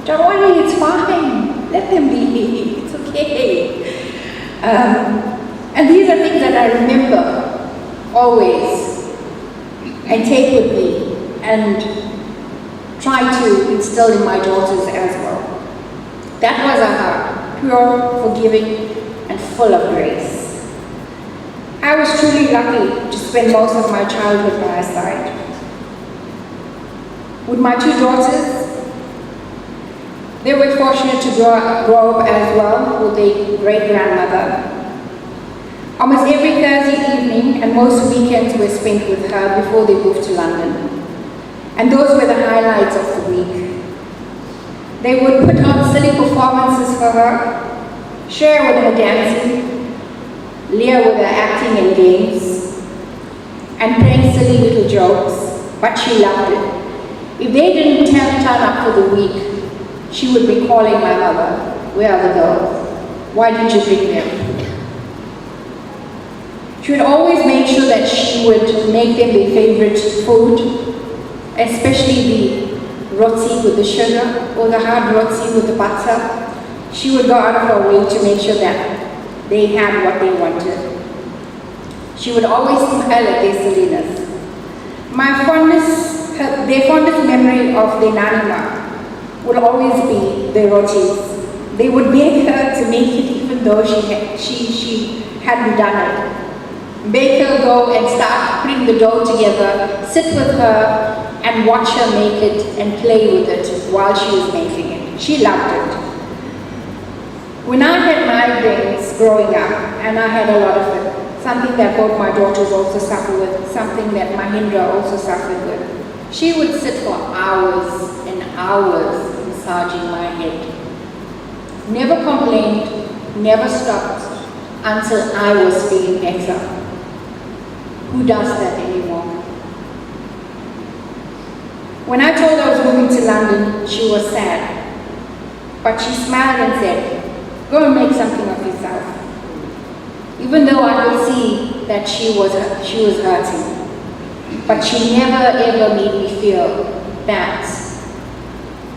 "Don't worry, it's fine. Let them be. It's okay." And these are things that I remember always and take with me and try to instill in my daughters as well. That was a heart, pure, forgiving, and full of grace. I was truly lucky to spend most of my childhood by her side. With my two daughters, they were fortunate to grow up as well with a great-grandmother. Almost every Thursday evening and most weekends were spent with her before they moved to London. And those were the highlights of the week. They would put on silly performances for her, share with her dancing, leer with her acting and games, and playing silly little jokes, but she loved it. If they didn't turn up for the week, she would be calling my mother, "Where are the girls? Why didn't you bring them?" She would always make sure that she would make them their favorite food, especially the roti with the sugar or the hard roti with the butter. She would go out of her way to make sure that they had what they wanted. She would always smile at their silliness. Their fondest memory of their nanima would always be the rotis. They would beg her to make it even though she hadn't done it. Beg her go and start putting the dough together, sit with her and watch her make it and play with it while she was making it. She loved it. When I had migraines growing up, and I had a lot of it, something that both my daughters also suffer with, something that Mahindra also suffered with, she would sit for hours and hours in massaging my head. Never complained, never stopped until I was feeling better. Who does that anymore? When I told her I was moving to London, she was sad. But she smiled and said, go and make something of yourself. Even though I could see that she was hurting. But she never ever made me feel that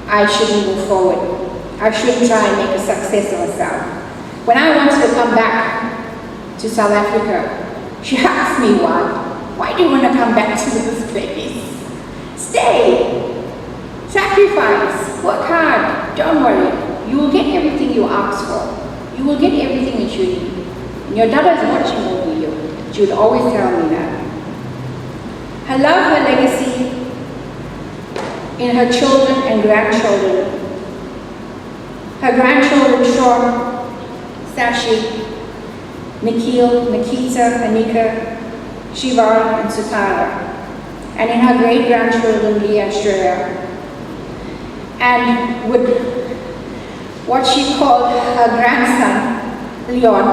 I shouldn't move forward. I shouldn't try and make a success of myself. When I wanted to come back to South Africa, she asked me why. Why do you want to come back to this place? Stay, sacrifice, work hard, don't worry. You will get everything you ask for. You will get everything that you need. And your daughter is watching over you. She would always tell me that. I love her legacy in her children and grandchildren. Her grandchildren, Sean, Sashi, Nikhil, Nikita, Anika, Shivar, and Sutara. And in her great-grandchildren, Leah and Shreya. And with what she called her grandson, Leon,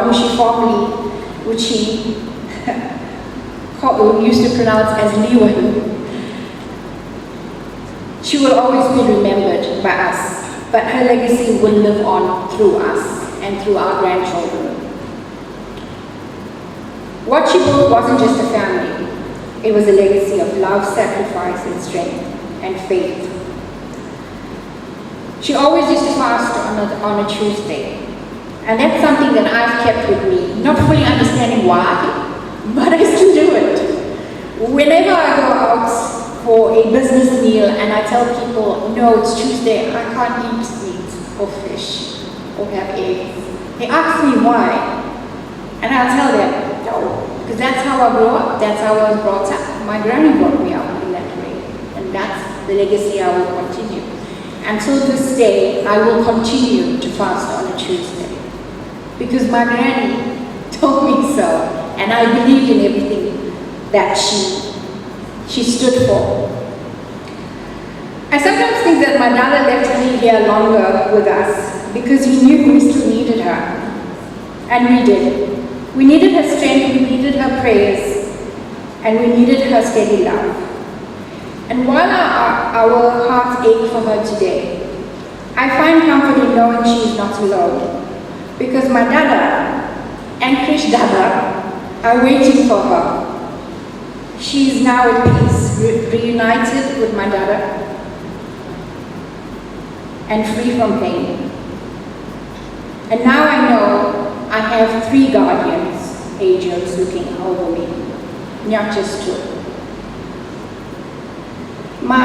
which she used to pronounce as Leon. She will always be remembered by us, but her legacy will live on through us and through our grandchildren. What she built wasn't just a family, it was a legacy of love, sacrifice, and strength, and faith. She always used to fast on a Tuesday, and that's something that I've kept with me, not fully understanding why, but I still do it. Whenever I go out for a business meal and I tell people, no, it's Tuesday, I can't eat meat or fish or have eggs, they ask me why, and I'll tell them, no, because that's how I grew up, that's how I was brought up. My granny brought me up in that way, and that's the legacy I will continue. Until this day, I will continue to fast on a Tuesday, because my granny told me so, and I believed in everything that she stood for. I sometimes think that my daughter left me here longer with us because he knew we still needed her. And we did. We needed her strength, we needed her prayers, and we needed her steady love. And while our hearts ache for her today, I find comfort in knowing she is not alone, because my Dada and Krish Dada are waiting for her. She is now at peace, reunited with my Dada, and free from pain. And now I know I have 3 guardians, angels looking over me, not just 2. Ma,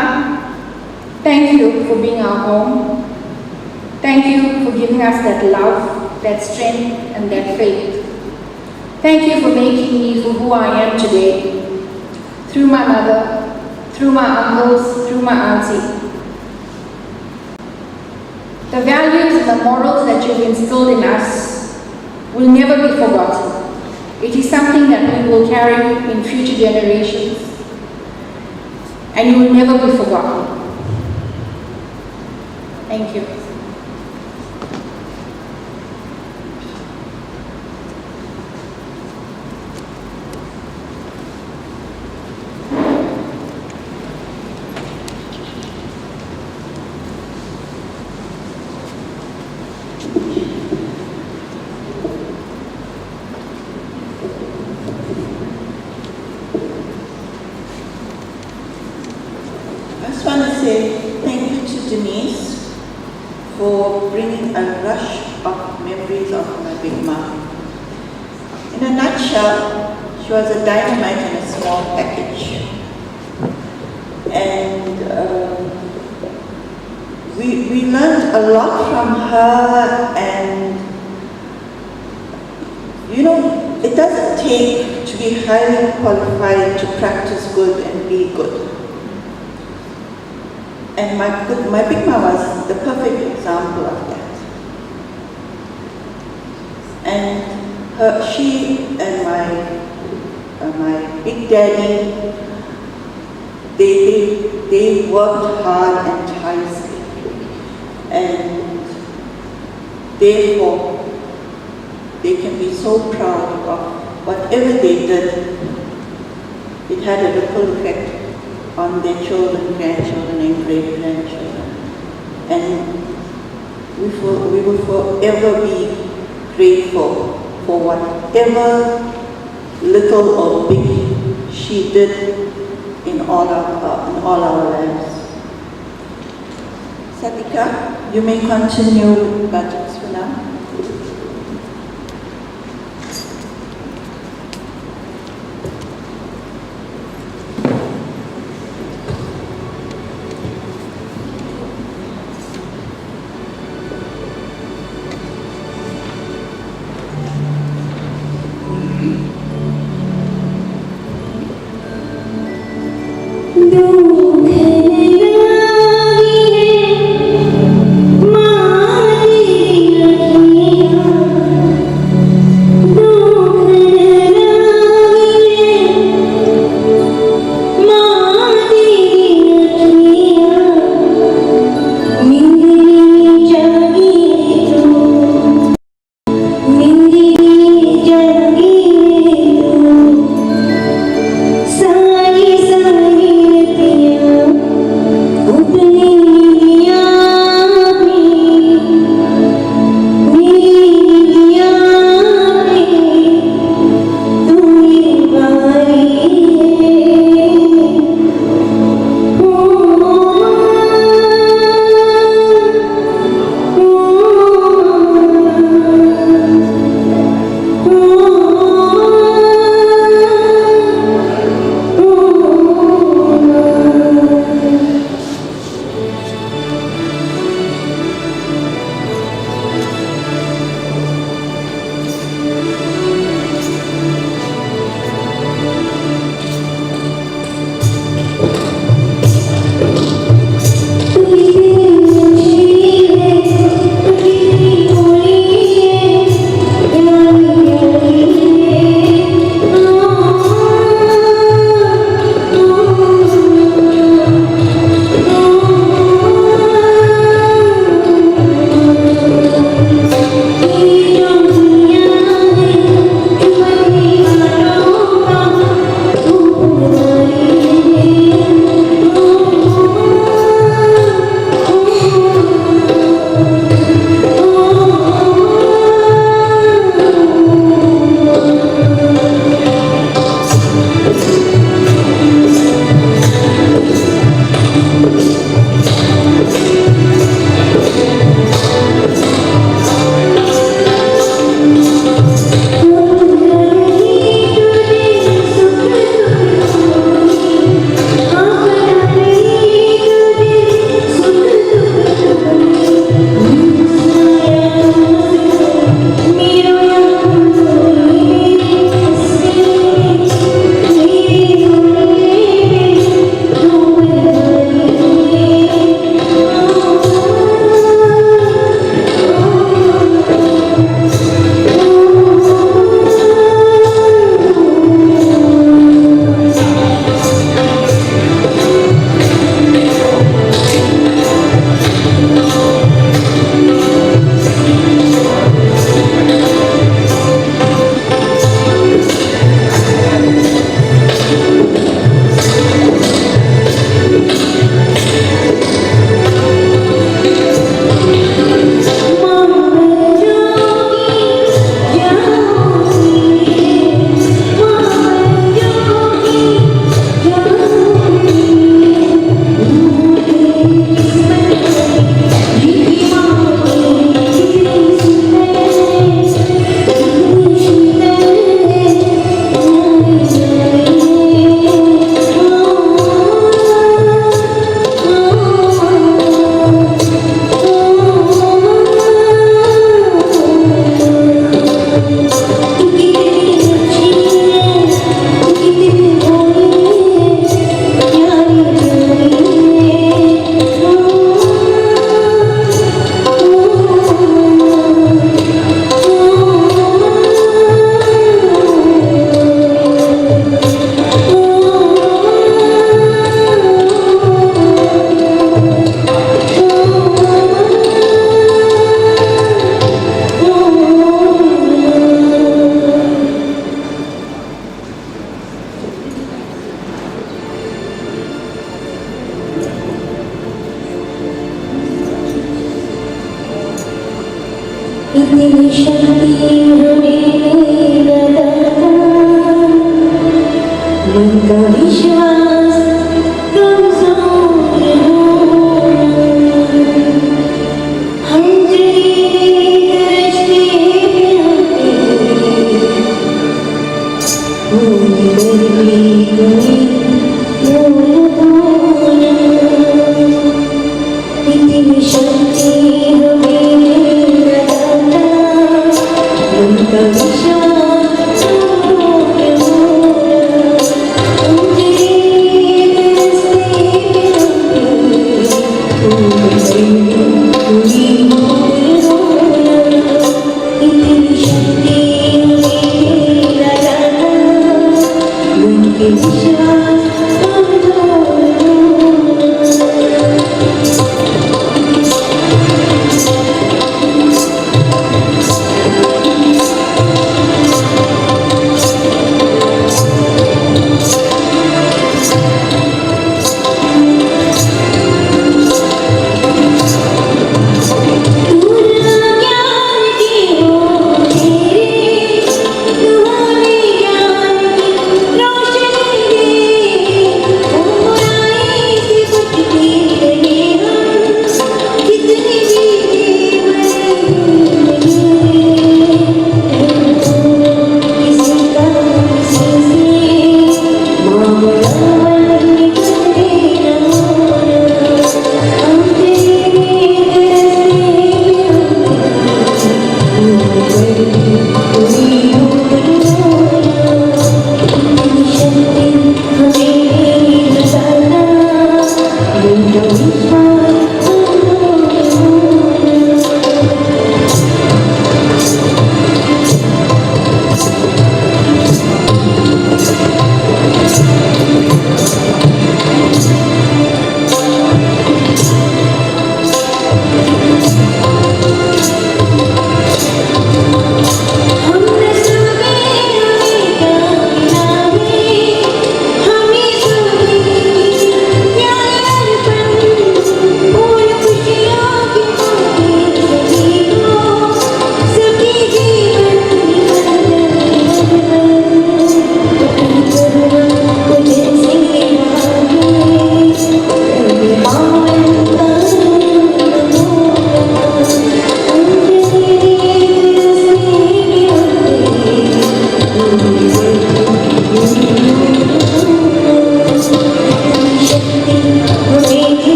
thank you for being our home. Thank you for giving us that love, that strength, and that faith. Thank you for making me for who I am today, through my mother, through my uncles, through my auntie. The values and the morals that you've instilled in us will never be forgotten. It is something that we will carry in future generations, and you will never be forgotten. Thank you. I just want to say thank you to Denise for bringing a rush of memories of my big mom. In a nutshell, she was a dynamite in a small package. And we learned a lot from her, and you know, it doesn't take to be highly qualified to practice good and be good. And my big mom was the perfect example of that. And she and my big daddy, they worked hard and tirelessly. and therefore they can be so proud of whatever they did. It had a ripple effect on their children, grandchildren, and great-grandchildren. And we will forever be grateful for whatever little or big she did in all our lives. Satika, you may continue budgets for now. सारी सारी इतनी शक्ति हमें न दाता, मन का विश्वास कमजोर होना, हम जीने तरसते प्यासे, भूल कर भी कोई भूल होना, इतनी शक्ति हमें न दाता, मन का विश्वास कमजोर होना, हम जीने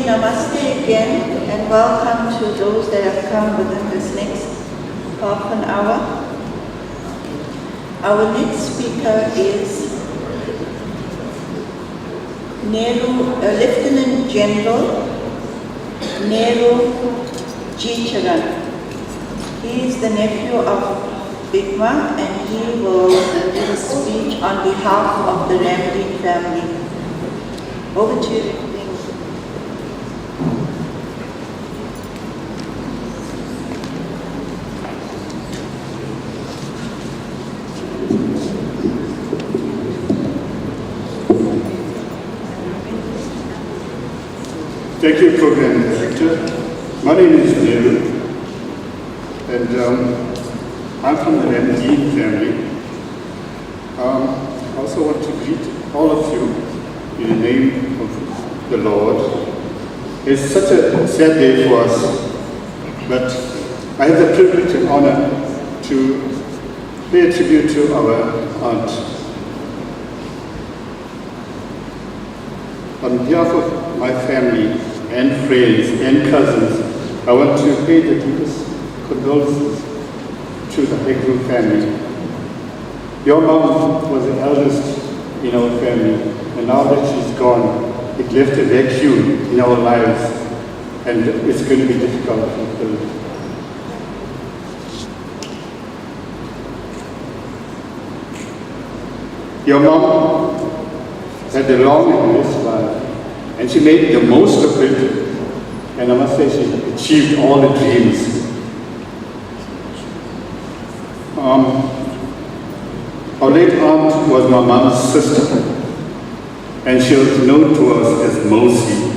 namaste again and welcome to those that have come within this next half an hour. Our next speaker is Lieutenant General Nehru Jicharan. He is the nephew of Bigma and he will give a speech on behalf of the Ramdeen family. Over to you. Thank you, Program Director. My name is Nehru, and I'm from the Ramdeen family. I also want to greet all of you in the name of the Lord. It's such a sad day for us, but I have the privilege and honor to pay a tribute to our aunt. On behalf of my family and friends and cousins, I want to pay the deepest condolences to the Hagroo family. Your mom was the eldest in our family, and now that she's gone, it left a vacuum in our lives, and it's going to be difficult to fill. Your mom had a long and blessed life, and she made the most of it, and I must say she achieved all the dreams. Our late aunt was my mom's sister, and she was known to us as Mosi.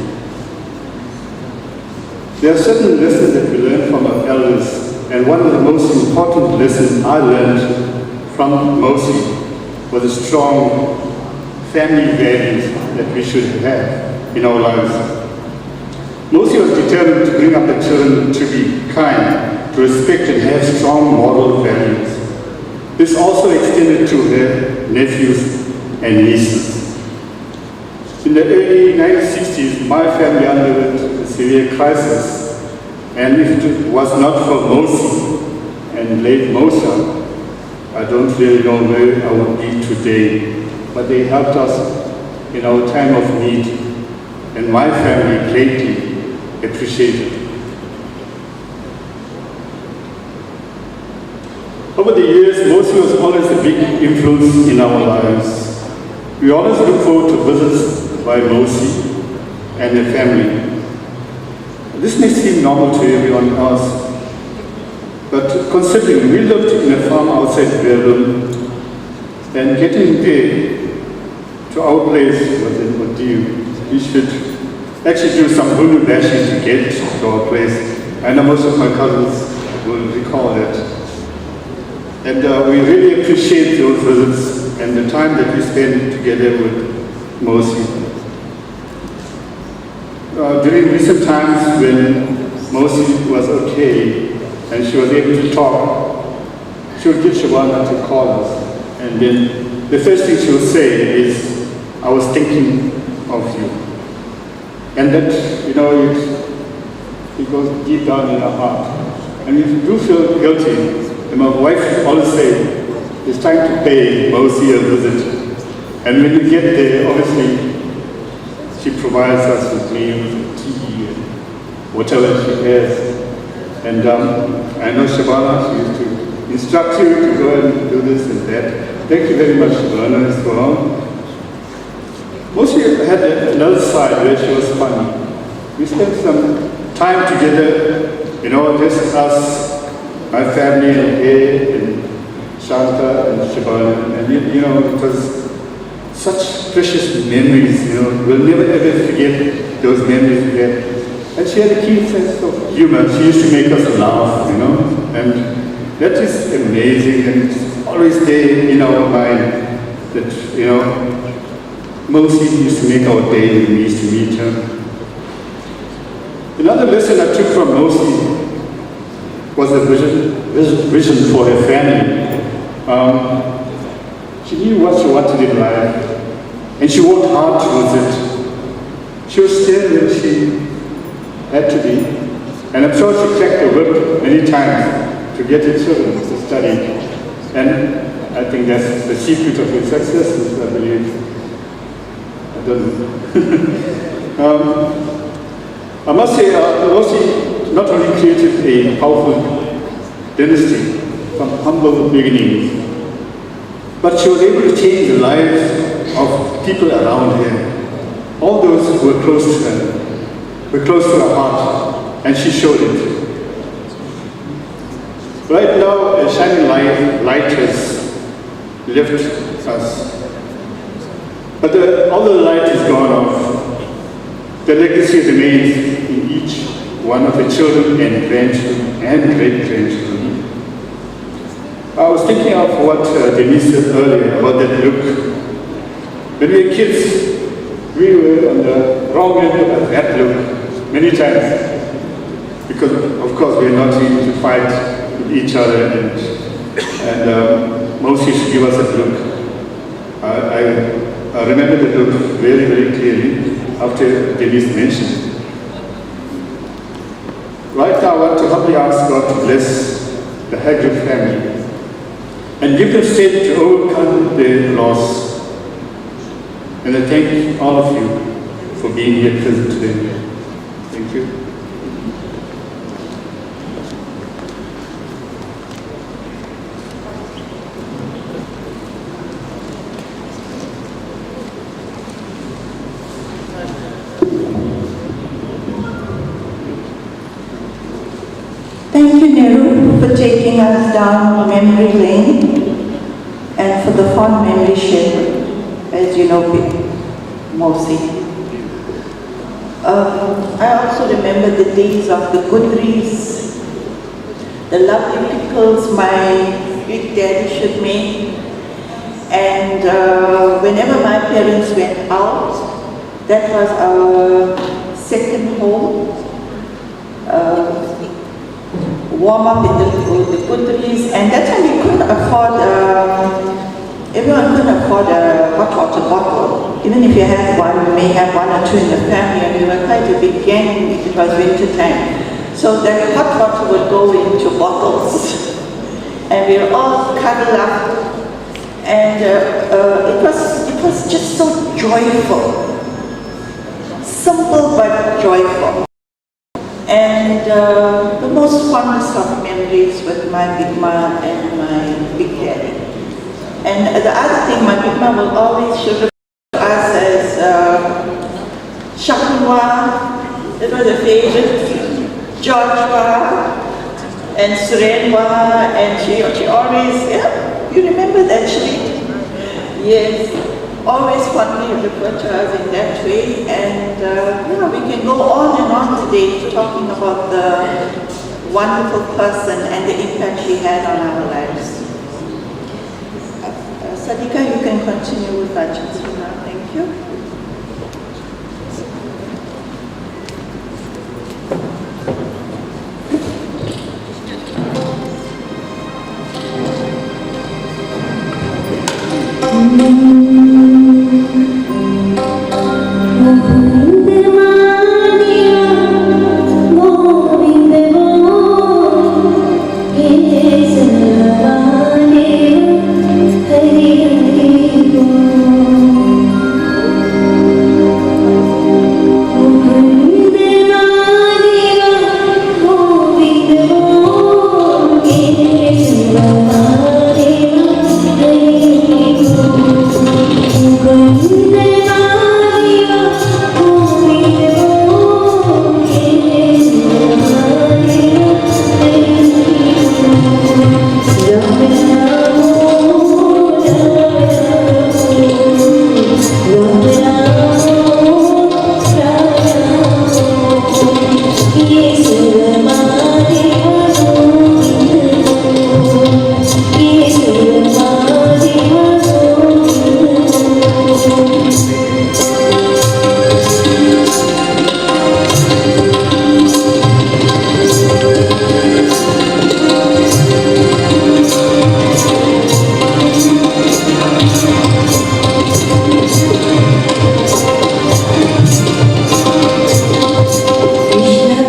There are certain lessons that we learn from our elders, and one of the most important lessons I learned from Mosi was the strong family values that we should have in our lives. Mosi was determined to bring up the children to be kind, to respect and have strong moral values. This also extended to her nephews and nieces. In the early 1960s, my family underwent a severe crisis, and if it was not for Mosi and late Mosa, I don't really know where I would be today. But they helped us in our time of need, and my family greatly appreciated it. Over the years, Mosi was always a big influence in our lives. We always look forward to visits by Mosi and the family. This may seem normal to everyone else, but considering we lived in a farm outside Durban, and getting there to our place was an ordeal. We should actually do some hulu dashing to get to our place. I know most of my cousins will recall that. And we really appreciate those visits and the time that we spend together with Mosi. During recent times when Mosi was okay and she was able to talk, she would get Shabana to call us. And then the first thing she would say is, I was thinking of you. And that, you know, it goes deep down in our heart. And if you do feel guilty, and my wife always say, it's time to pay Mosi a visit. And when you get there, obviously, she provides us with meals and tea and whatever she has. And I know Shabana, she used to instruct you to go and do this and that. Thank you very much, Shabana, as well. Mosi had another side where she was funny. We spent some time together, you know, just us, my family, and Shanta and Shabana, and you know, it was such precious memories, you know, we'll never ever forget those memories we had. And she had a keen sense of humor. She used to make us laugh, you know, and that is amazing, and it's always there in our mind that, you know, Mosi used to make our day when we used to meet her. Another lesson I took from Mosi was a vision for her family. She knew what she wanted in life, and she worked hard towards it. She was there when she had to be. And I'm sure she cracked the whip many times to get her children to study. And I think that's the secret of her success, I believe. I don't know. I must say, Rosie not only created a powerful dynasty from humble beginnings, but she was able to change the lives of people around her. All those who were close to her, were close to her heart, and she showed it. Right now, a shining light has left us. But although the light is gone off, the legacy remains in each one of the children and grandchildren and great-grandchildren. I was thinking of what Denise said earlier about that look. When we were kids, we were on the wrong end of that look many times. Because, of course, we are not able to fight with each other, and most used to give us that look. I remember the look very, very clearly after Denise mentioned it. Right now, I want to humbly ask God to bless the Hagroo family and give them strength to overcome their loss. And I thank all of you for being here present today. Thank you. Thank you, Nehru, for taking us down memory lane and for the fond memory share, as you know, Mosi. I also remember the days of the goodries, the lovely pickles my big daddy should make, and whenever my parents went out, that was our second home. Warm up in the goodries, and that time we couldn't afford, everyone couldn't afford a hot water bottle. Even if you had one, you may have one or two in the family, and we were quite a big gang if it was winter time. So the hot water would go into bottles, and we were all cuddled up, and it was just so joyful. Simple but joyful. And the most fondest of memories with my big ma and my big daddy. And the other thing, my big ma will always refer to us as Shakunwa, it was a favorite, Georgua, and Surenwa, and she always, yeah, you remember that she? Yes. Always fondly refer to us in that way, and yeah, we can go on and on today talking about the wonderful person and the impact she had on our lives. Sadika, you can continue with Vajans for now. Thank you. Krishna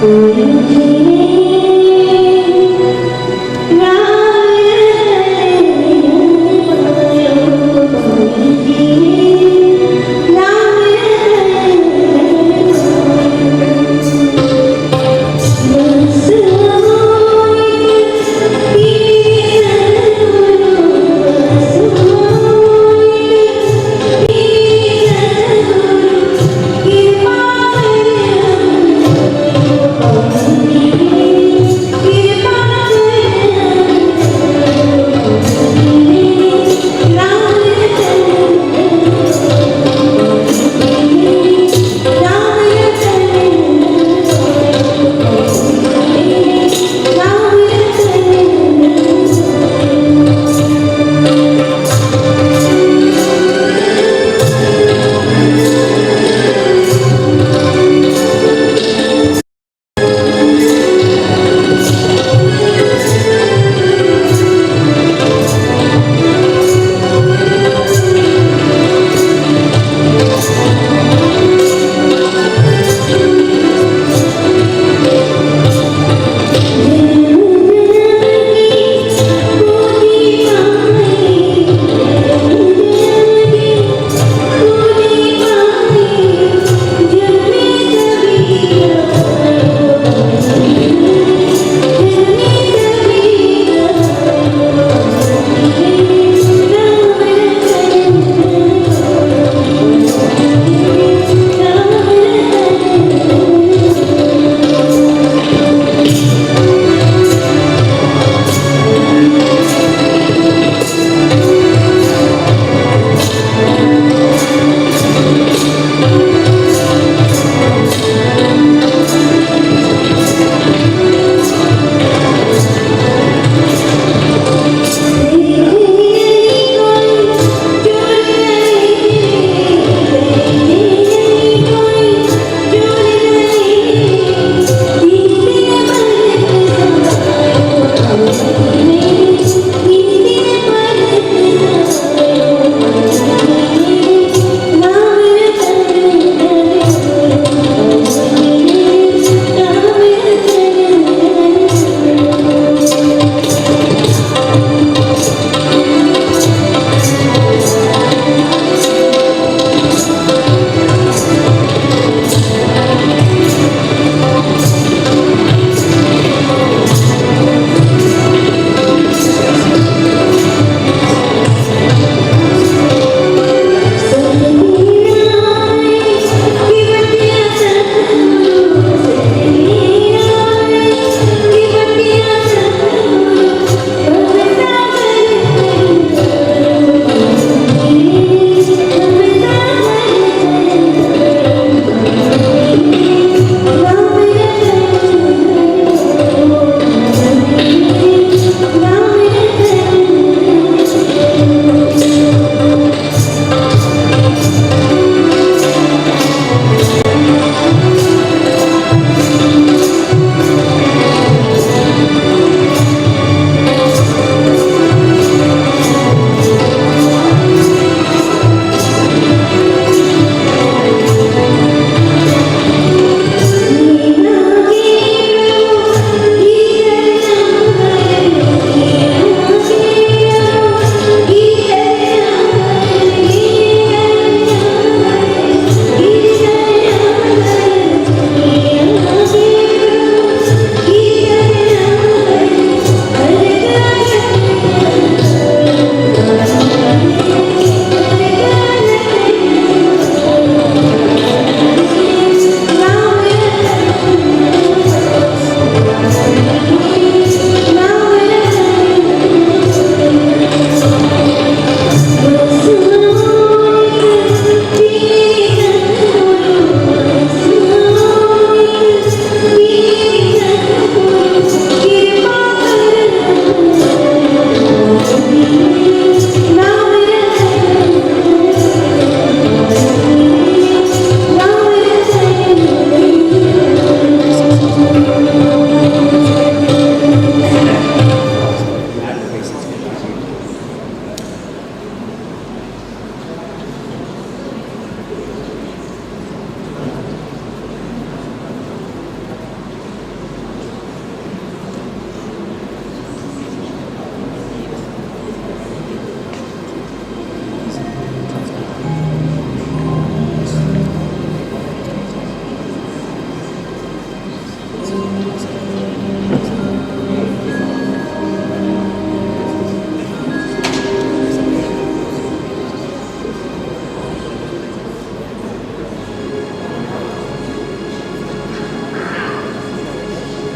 Thank you.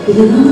Ram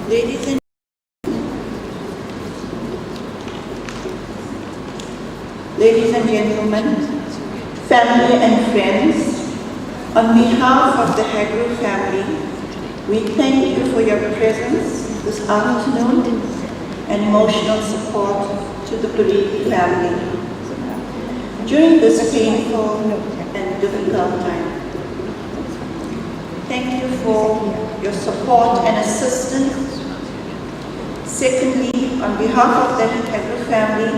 Ladies and gentlemen, family and friends, on behalf of the Hagroo family, we thank you for your presence this afternoon and emotional support to the bereaved family during this painful and difficult time. Thank you for your support and assistance. Secondly, on behalf of the Hagroo family,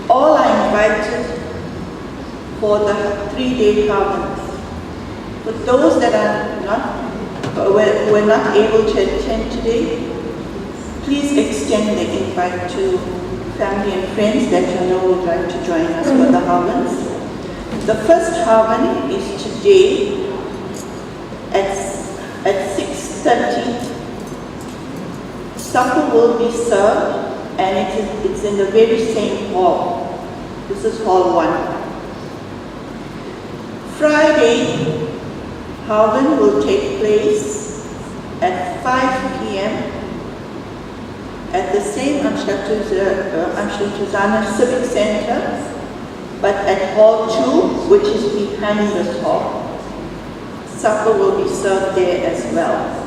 all are invited for the 3-day Harvest. For those that were not able to attend today, please extend the invite to family and friends that you know would like to join us for the Harvest. The first Harvest is today at 6:30. Supper will be served and it's in the very same hall. This is Hall 1. Friday, Harvest will take place at 5 p.m. at the same Amshlutuzana Civic Center, but at Hall 2, which is behind this hall. Supper will be served there as well.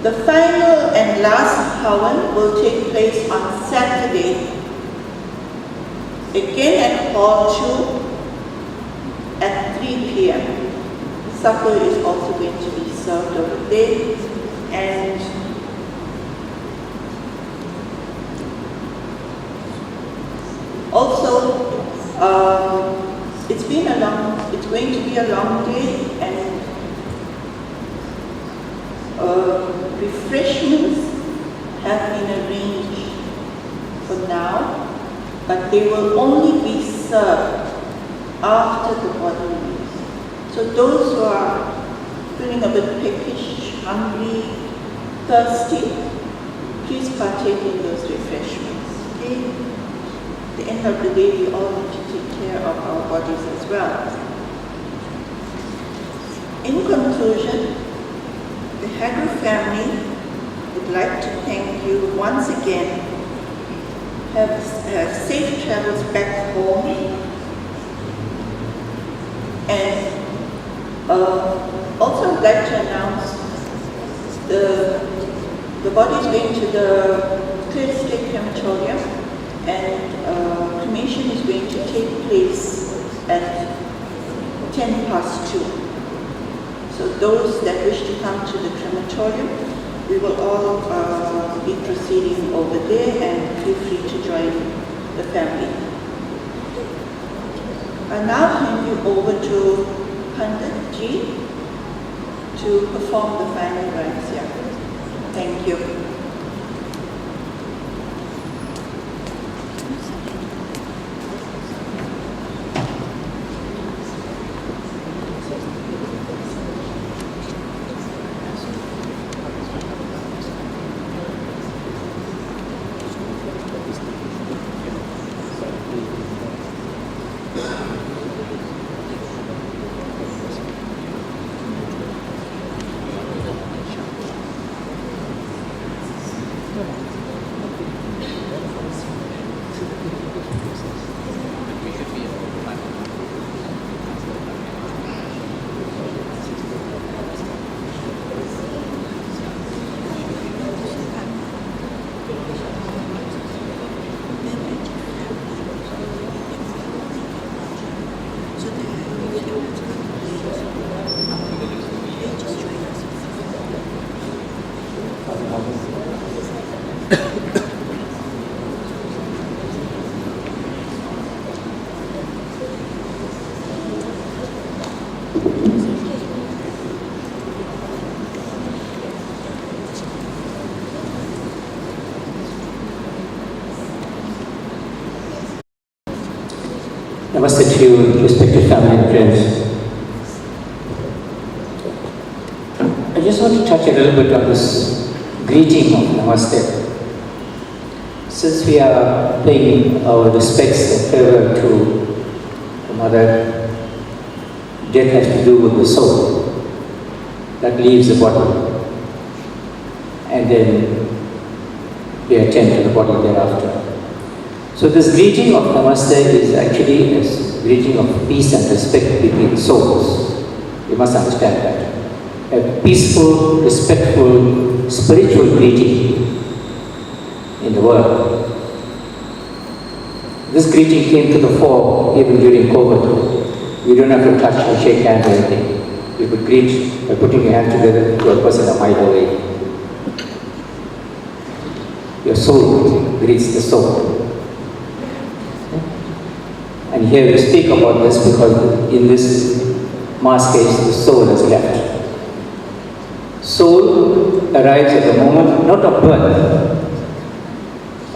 The final and last Havan will take place on Saturday, again at Hall 2 at 3 p.m. Supper is also going to be served over there, and also it's going to be a long day, and refreshments have been arranged for now, but they will only be served after the body leaves. So those who are feeling a bit peckish, hungry, thirsty, please partake in those refreshments. Okay? At the end of the day, we all need to take care of our bodies as well. In conclusion, the Hagroo family would like to thank you once again. Have safe travels back home, and also I'd like to announce the body is going to the Clear State Crematorium, and cremation is going to take place at 2:10. So those that wish to come to the crematorium, we will all be proceeding over there, and feel free to join the family. I now hand you over to Pandit Ji to perform the final rites here. Thank you. Namaste to you, respected family and friends. I just want to touch a little bit on this greeting of Namaste. Since we are paying our respects and farewell to the Mother, death has to do with the soul. that leaves the body, and then they attend to the body thereafter. So this greeting of Namaste is actually a greeting of peace and respect between souls. You must understand that. A peaceful, respectful, spiritual greeting in the world. This greeting came to the fore even during COVID. You don't have to touch or shake hands or anything. You could greet by putting your hand together to a person a mile away. Your soul greets the soul. And here we speak about this because in this mass case, the soul has left. Soul arrives at the moment, not of birth.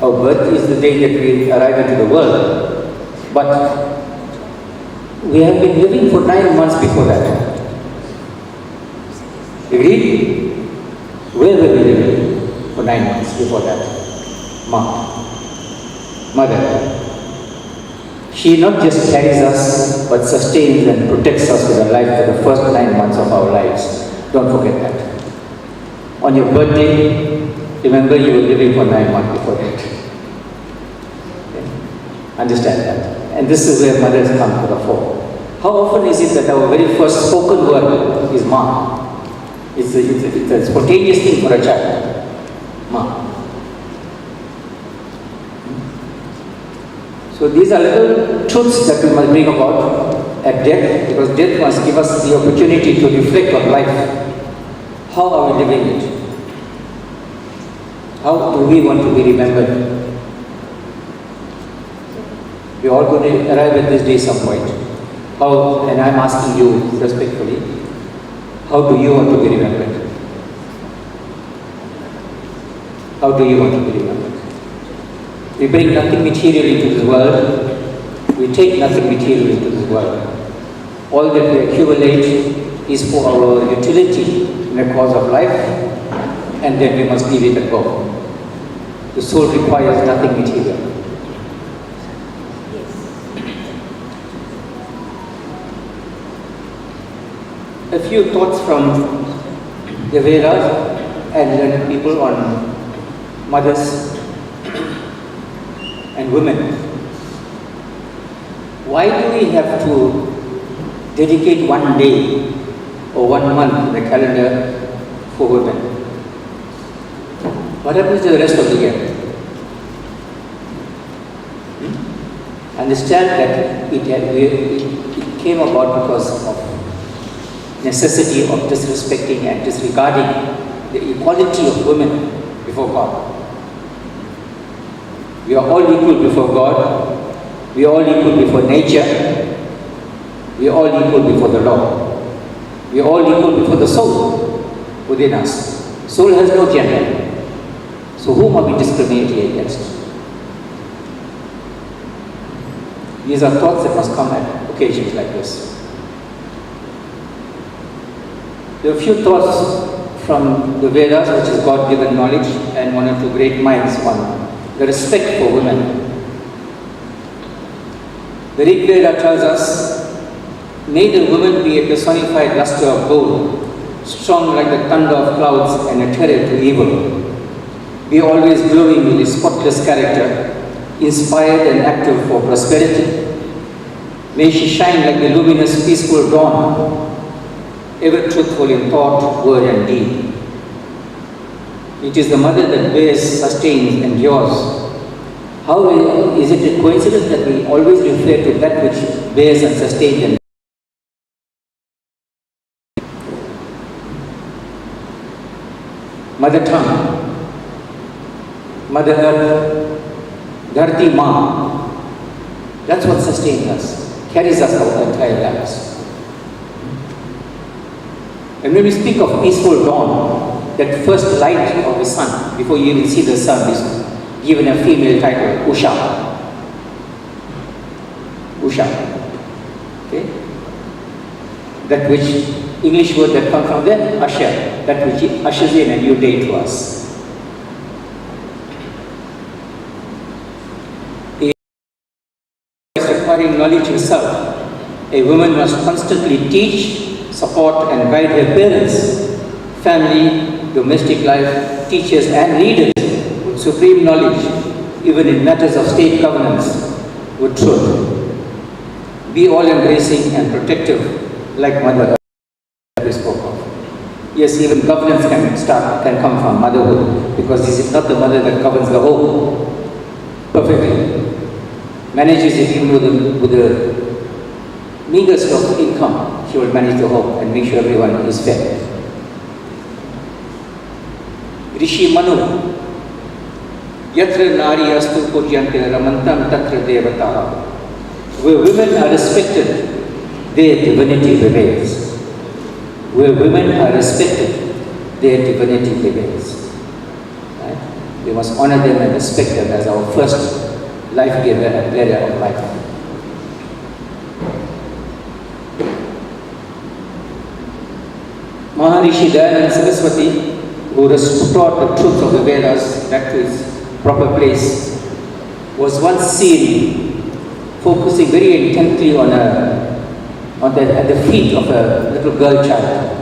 Our birth is the day that we arrive into the world. But we have been living for 9 months before that. Agreed? Where were we living for 9 months before that? Mother. She not just carries us, but sustains and protects us with her life for the first 9 months of our lives. Don't forget that. On your birthday, remember you were living for 9 months before that. Okay? Understand that. And this is where mothers come to the fore. How often is it that our very first spoken word is Ma? It's a spontaneous thing for a child. Ma. So these are little truths that we must bring about at death, because death must give us the opportunity to reflect on life. How are we living it? How do we want to be remembered? We are all going to arrive at this day some point. How, and I'm asking you respectfully, how do you want to be remembered? How do you want to be remembered? We bring nothing material into this world. We take nothing material into this world. All that we accumulate is for our utility in the course of life, and then we must leave it and go. The soul requires nothing material. A few thoughts from the Vedas and learned people on mothers and women. Why do we have to dedicate one day or 1 month in the calendar for women? What happens to the rest of the year? Understand that it came about because of necessity of disrespecting and disregarding the equality of women before God. We are all equal before God. We are all equal before nature. We are all equal before the law. We are all equal before the soul within us. Soul has no gender. So whom are we discriminating against? These are thoughts that must come at occasions like this. There are a few thoughts from the Vedas, which is God-given knowledge, and one or two great minds on the respect for women. The Rig Veda tells us, may the woman be a personified luster of gold, strong like the thunder of clouds and a terror to evil. Be always glowing with a spotless character, inspired and active for prosperity. May she shine like the luminous, peaceful dawn, ever truthful in thought, word and deed. It is the mother that bears, sustains, endures. How is it a coincidence that we always refer to that which bears and sustains and Mother tongue, Mother Earth, Dharti Ma. That's what sustains us, carries us our entire lives. And when we speak of peaceful dawn, that first light of the sun, before you even see the sun, is given a female title, Usha. Usha. Okay? That which, English word that comes from there, usher, that which ushers in a new day to us. Acquiring knowledge herself, a woman must constantly teach, support and guide her parents family, domestic life, teachers and leaders with supreme knowledge, even in matters of state governance, with truth. Be all-embracing and protective, like Mother Earth spoke of. Yes, even governance can come from motherhood, because this is not the mother that governs the home perfectly. Manages it even with the meagerest of income. She will manage the home and make sure everyone is fed. Rishi Manu, Yatra Nari Astu Puryante Ramantam Tatra Devataha. Where women are respected, their divinity prevails. Where women are respected, their divinity prevails. Right? We must honor them and respect them as our first life giver and bearer of life. Maharishi Dayananda Saraswati, who restored the truth of the Vedas back to its proper place, was once seen focusing very intently at the feet of a little girl child.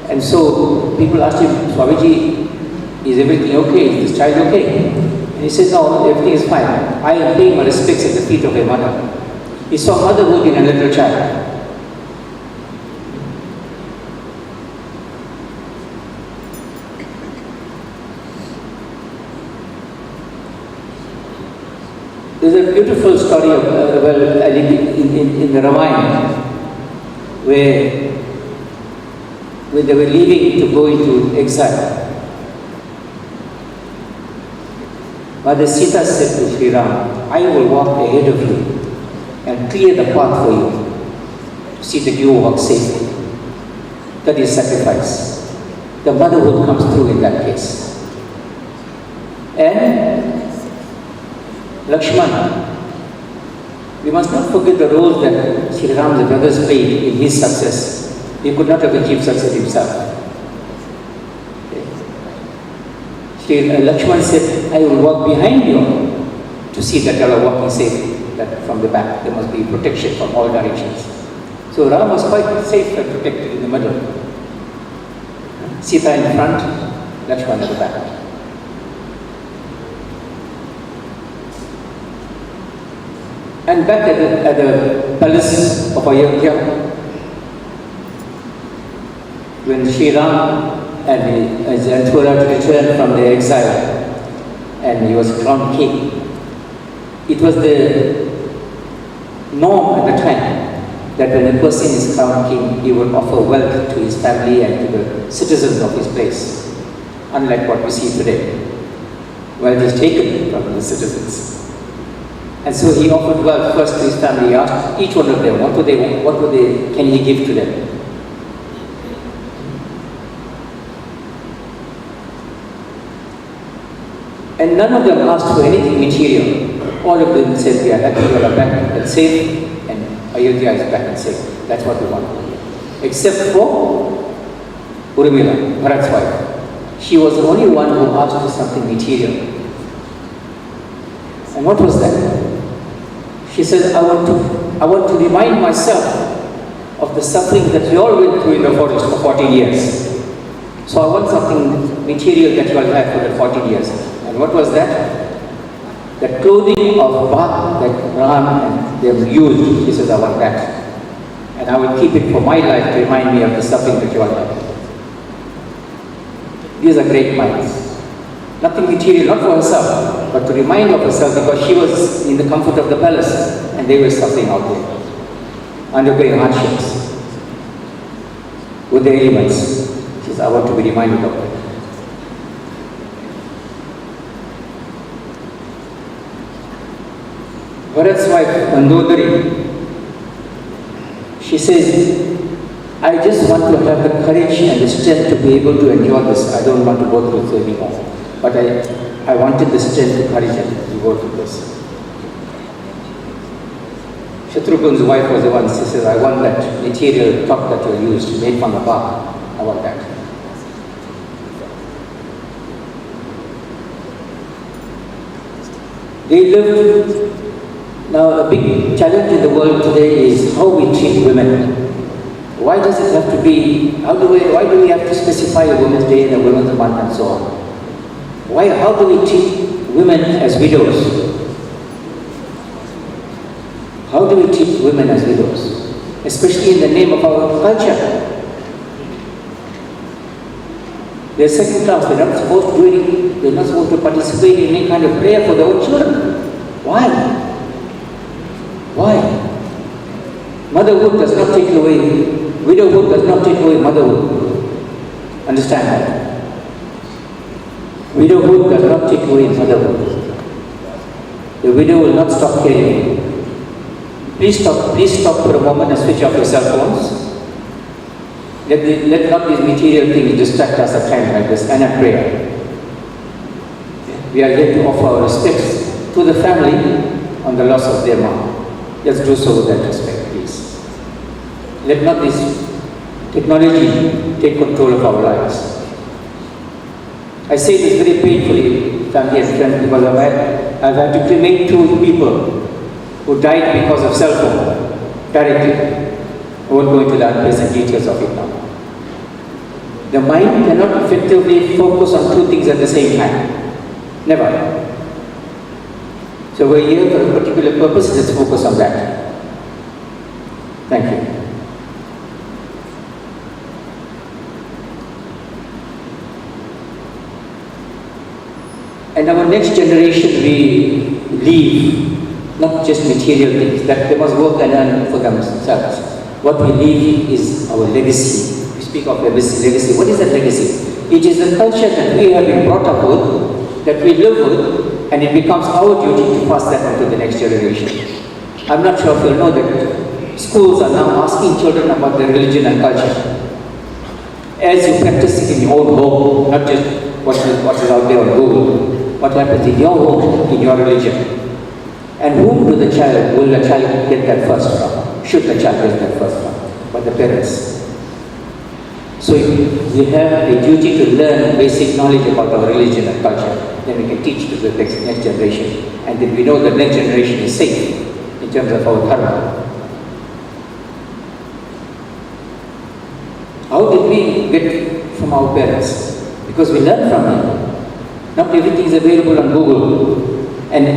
And so people asked him, Swamiji, is everything okay? Is this child okay? And he said, no, everything is fine. I am paying my respects at the feet of a mother. He saw motherhood in a little child. There's a beautiful story of, in the Ramayana, where they were leaving to go into exile. Mother Sita said to Sri Ram, I will walk ahead of you and clear the path for you to see that you walk safely. That is sacrifice. The motherhood comes through in that case. And Lakshmana, we must not forget the role that Sri Ram's brothers played in his success. He could not have achieved success himself. Sri Lakshmana said, I will walk behind you to see that you are walking safely, that from the back. There must be protection from all directions. So Ram was quite safe and protected in the middle. Sita in front, Lakshmana at the back. And back at the palace of Ayodhya, when Sri Ram and his entourage returned from the exile and he was crowned king, it was the norm at the time that when a person is crowned king, he would offer wealth to his family and to the citizens of his place, unlike what we see today. Wealth is taken from the citizens. And so he offered wealth first to his family. He asked each one of them, what would they, can he give to them? And none of them asked for anything material. All of them said, we are happy, we are back and safe, and Ayodhya is back and safe. That's what we want. Except for Urmila, Bharat's wife. She was the only one who asked for something material. And what was that? She said, I want to remind myself of the suffering that we all went through in the forest for 14 years. So I want something material that you all had for the 14 years. And what was that? The clothing of bark that Ram and them used. She says, I want that. And I will keep it for my life to remind me of the suffering that you all had. These are great minds. Nothing material, not for herself, but to remind of herself, because she was in the comfort of the palace and they were suffering out there, undergoing hardships with the elements. She says, I want to be reminded of that. Bharat's wife, Mandodari, she says, I just want to have the courage and the strength to be able to endure this. I don't want to go through this anymore. But I wanted the strength and courage to go through this. Shatrughn's wife was the one, she says, I want that material top that you used, made from the bark. I want that. They lived. Now, a big challenge in the world today is how we treat women. Why does it have to be, why do we have to specify a Women's Day and a Women's Month and so on? How do we treat women as widows? How do we treat women as widows? Especially in the name of our culture. They're second class, they're not supposed to do anything, they're not supposed to participate in any kind of prayer for their own children. Why? Why? Motherhood does not take away, widowhood does not take away motherhood. Understand that? Widowhood does not take away motherhood. The widow will not stop caring. Please stop for a moment and switch off your cell phones. Let not these material things distract us at times like this, and a prayer. We are here to offer our respects to the family on the loss of their mom. Let's do so with that respect, please. Let not this technology take control of our lives. I say this very painfully, family and friends, because I've had to cremate 2 people who died because of cell phone, directly. I won't go into the unpleasant details of it now. The mind cannot effectively focus on 2 things at the same time. Never. So we're here for a particular purpose, let's focus on that. Thank you. And our next generation, we leave not just material things, that they must work and earn for themselves. What we leave is our legacy. We speak of legacy. What is that legacy? It is the culture that we have been brought up with, that we live with, and it becomes our duty to pass that on to the next generation. I'm not sure if you know that schools are now asking children about their religion and culture. As you practice it in your own home, not just what is out there on Google, what happens in your home, in your religion. And whom will the child get that first from? Should the child get that first from? But the parents. So we have a duty to learn basic knowledge about our religion and culture. Then we can teach to the next generation. And then we know the next generation is safe in terms of our dharma. How did we get from our parents? Because we learn from them. Not everything is available on Google. And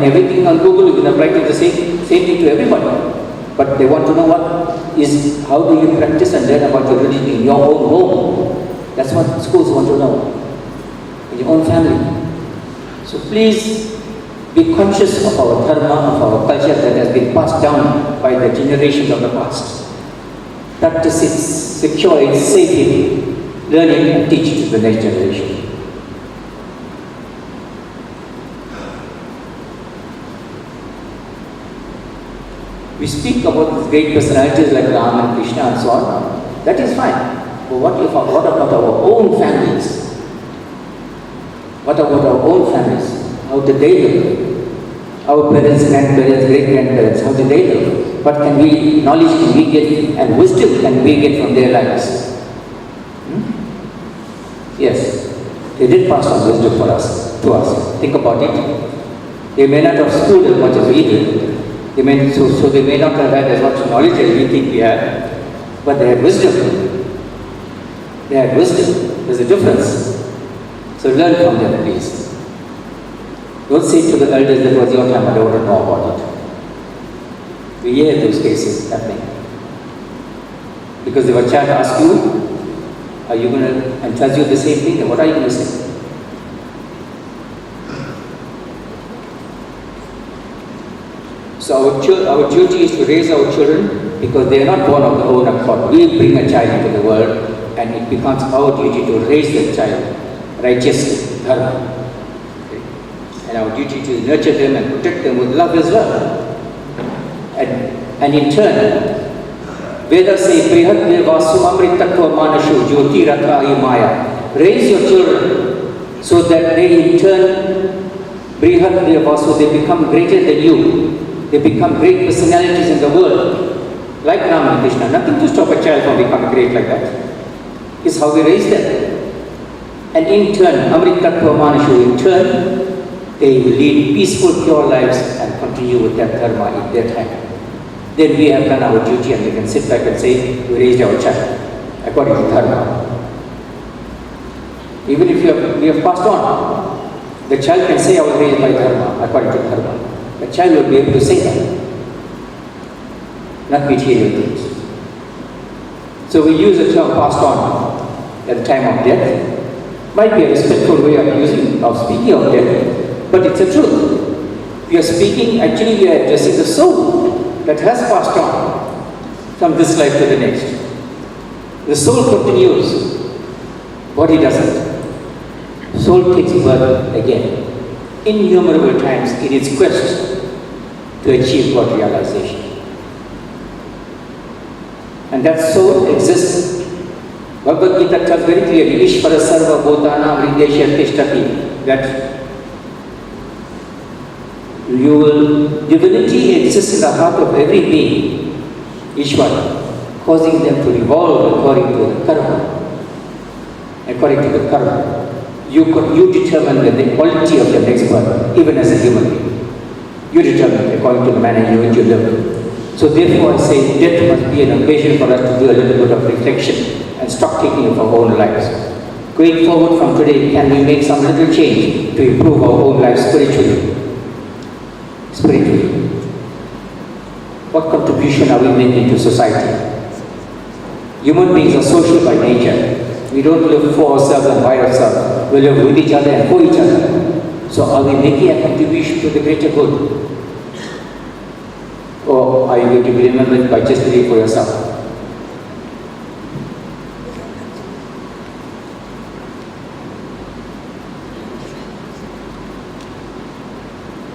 everything on Google you can apply to the same thing to everybody. But they want to know how do you practice and learn about your religion in your own home. That's what schools want to know. In your own family. So please be conscious of our dharma, of our culture that has been passed down by the generations of the past. Practice it, secure it, save it, learn it and teach it to the next generation. We speak about these great personalities like Ram and Krishna and so on. That is fine. But what about our own families? What about our own families? How did they live? Our parents, grandparents, great-grandparents, how did they live? What knowledge can we get and wisdom can we get from their lives? Yes, they did pass on wisdom to us. Think about it. They may not have schooled as much as we did. They may not have had as much knowledge as we think we have, but they had wisdom. They had wisdom. There's a difference. So learn from them, please. Don't say to the elders, that was your time, I don't want to know about it. We hear those cases happening. Because if a child asks you, are you going to, and tells you the same thing, then what are you going to say? So our duty is to raise our children because they are not born of their own accord. We bring a child into the world and it becomes our duty to raise that child righteously, dharma. And our duty to nurture them and protect them with love as well. And in turn, Vedas say, Brihat Vasu Amritatva Manashu Jyoti Ratha Maya. Raise your children so that they in turn, Brihat Vasu, they become greater than you. They become great personalities in the world. Like Ram and Krishna. Nothing to stop a child from becoming great like that. It's how we raise them. And in turn, Amritatva Manashu, in turn, they will lead peaceful, pure lives and continue with that dharma in their time. then we have done our duty and we can sit back and say, we raised our child according to dharma. Even if we have passed on, the child can say I was raised by dharma, according to dharma. The child will be able to say that, not material things. So we use the term passed on at the time of death. Might be a respectful way of speaking of death, but it's the truth. We are speaking, actually we are addressing the soul that has passed on from this life to the next. The soul continues, body doesn't. Soul takes birth again, innumerable times in its quest to achieve God realization. And that soul exists. Bhagavad Gita tells very clearly, Ishvara Sarva Bhutanam Hridesha Tishtati, that divinity exists in the heart of every being, Ishvara, causing them to revolve according to the karma. According to the karma. You determine the quality of your next birth, even as a human being. You determine according to the manner in which you live. So therefore I say death must be an occasion for us to do a little bit of reflection and stock taking of our own lives. Going forward from today, can we make some little change to improve our own lives spiritually? Spiritually. What contribution are we making to society? Human beings are social by nature. We don't live for ourselves and by ourselves. We live with each other and for each other. So are we making a contribution to the greater good? Or are you going to be remembered by just living for yourself?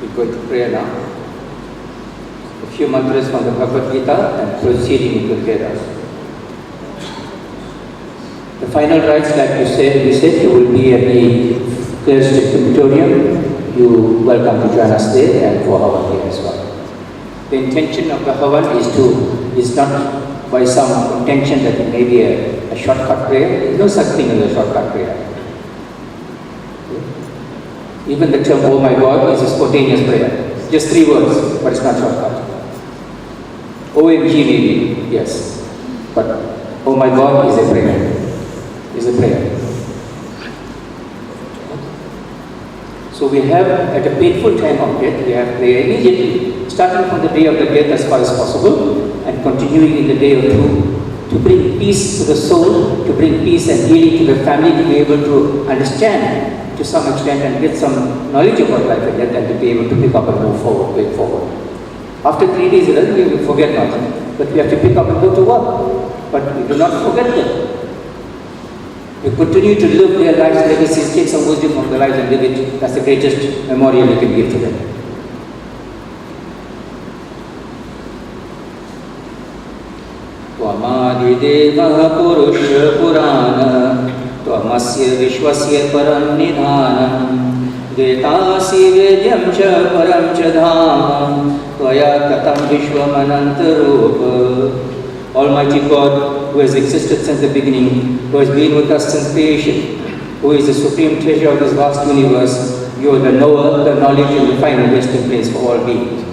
We're going to pray now. A few mantras from the Bhagavad Gita and proceeding into Vedas. The final rites, like we said, you will be at the Clearstic Crematorium. You welcome to join us there and for Havan here as well. The intention of the Havan is not by some intention that it may be a shortcut prayer. There is no such thing as a shortcut prayer. Even the term, oh my God, is a spontaneous prayer. Just 3 words, but it's not shortcut. OMG maybe, yes. But oh my God is a prayer. Is a prayer. So we have, at a painful time of death, we have prayer immediately, starting from the day of the death as far as possible, and continuing in the day of truth, to bring peace to the soul, to bring peace and healing to the family, to be able to understand to some extent and get some knowledge about life and death, and to be able to pick up and move forward, going forward. After 3 days, it doesn't mean we forget nothing, but we have to pick up and go to work. But we do not forget them. We continue to live their lives, legacies, take some wisdom from their lives and live it. That's the greatest memorial you can give to them. Tvamadideva Purusha Purana Tvamasya Vishwasya Param Nidhanam Vetasi Vedyam Cha Param Cha Dhama Tvaya Tatam Vishwamanantarupa. Almighty God, who has existed since the beginning, who has been with us since creation, who is the supreme treasure of this vast universe, you are the knower, the knowledge and the final resting place for all beings.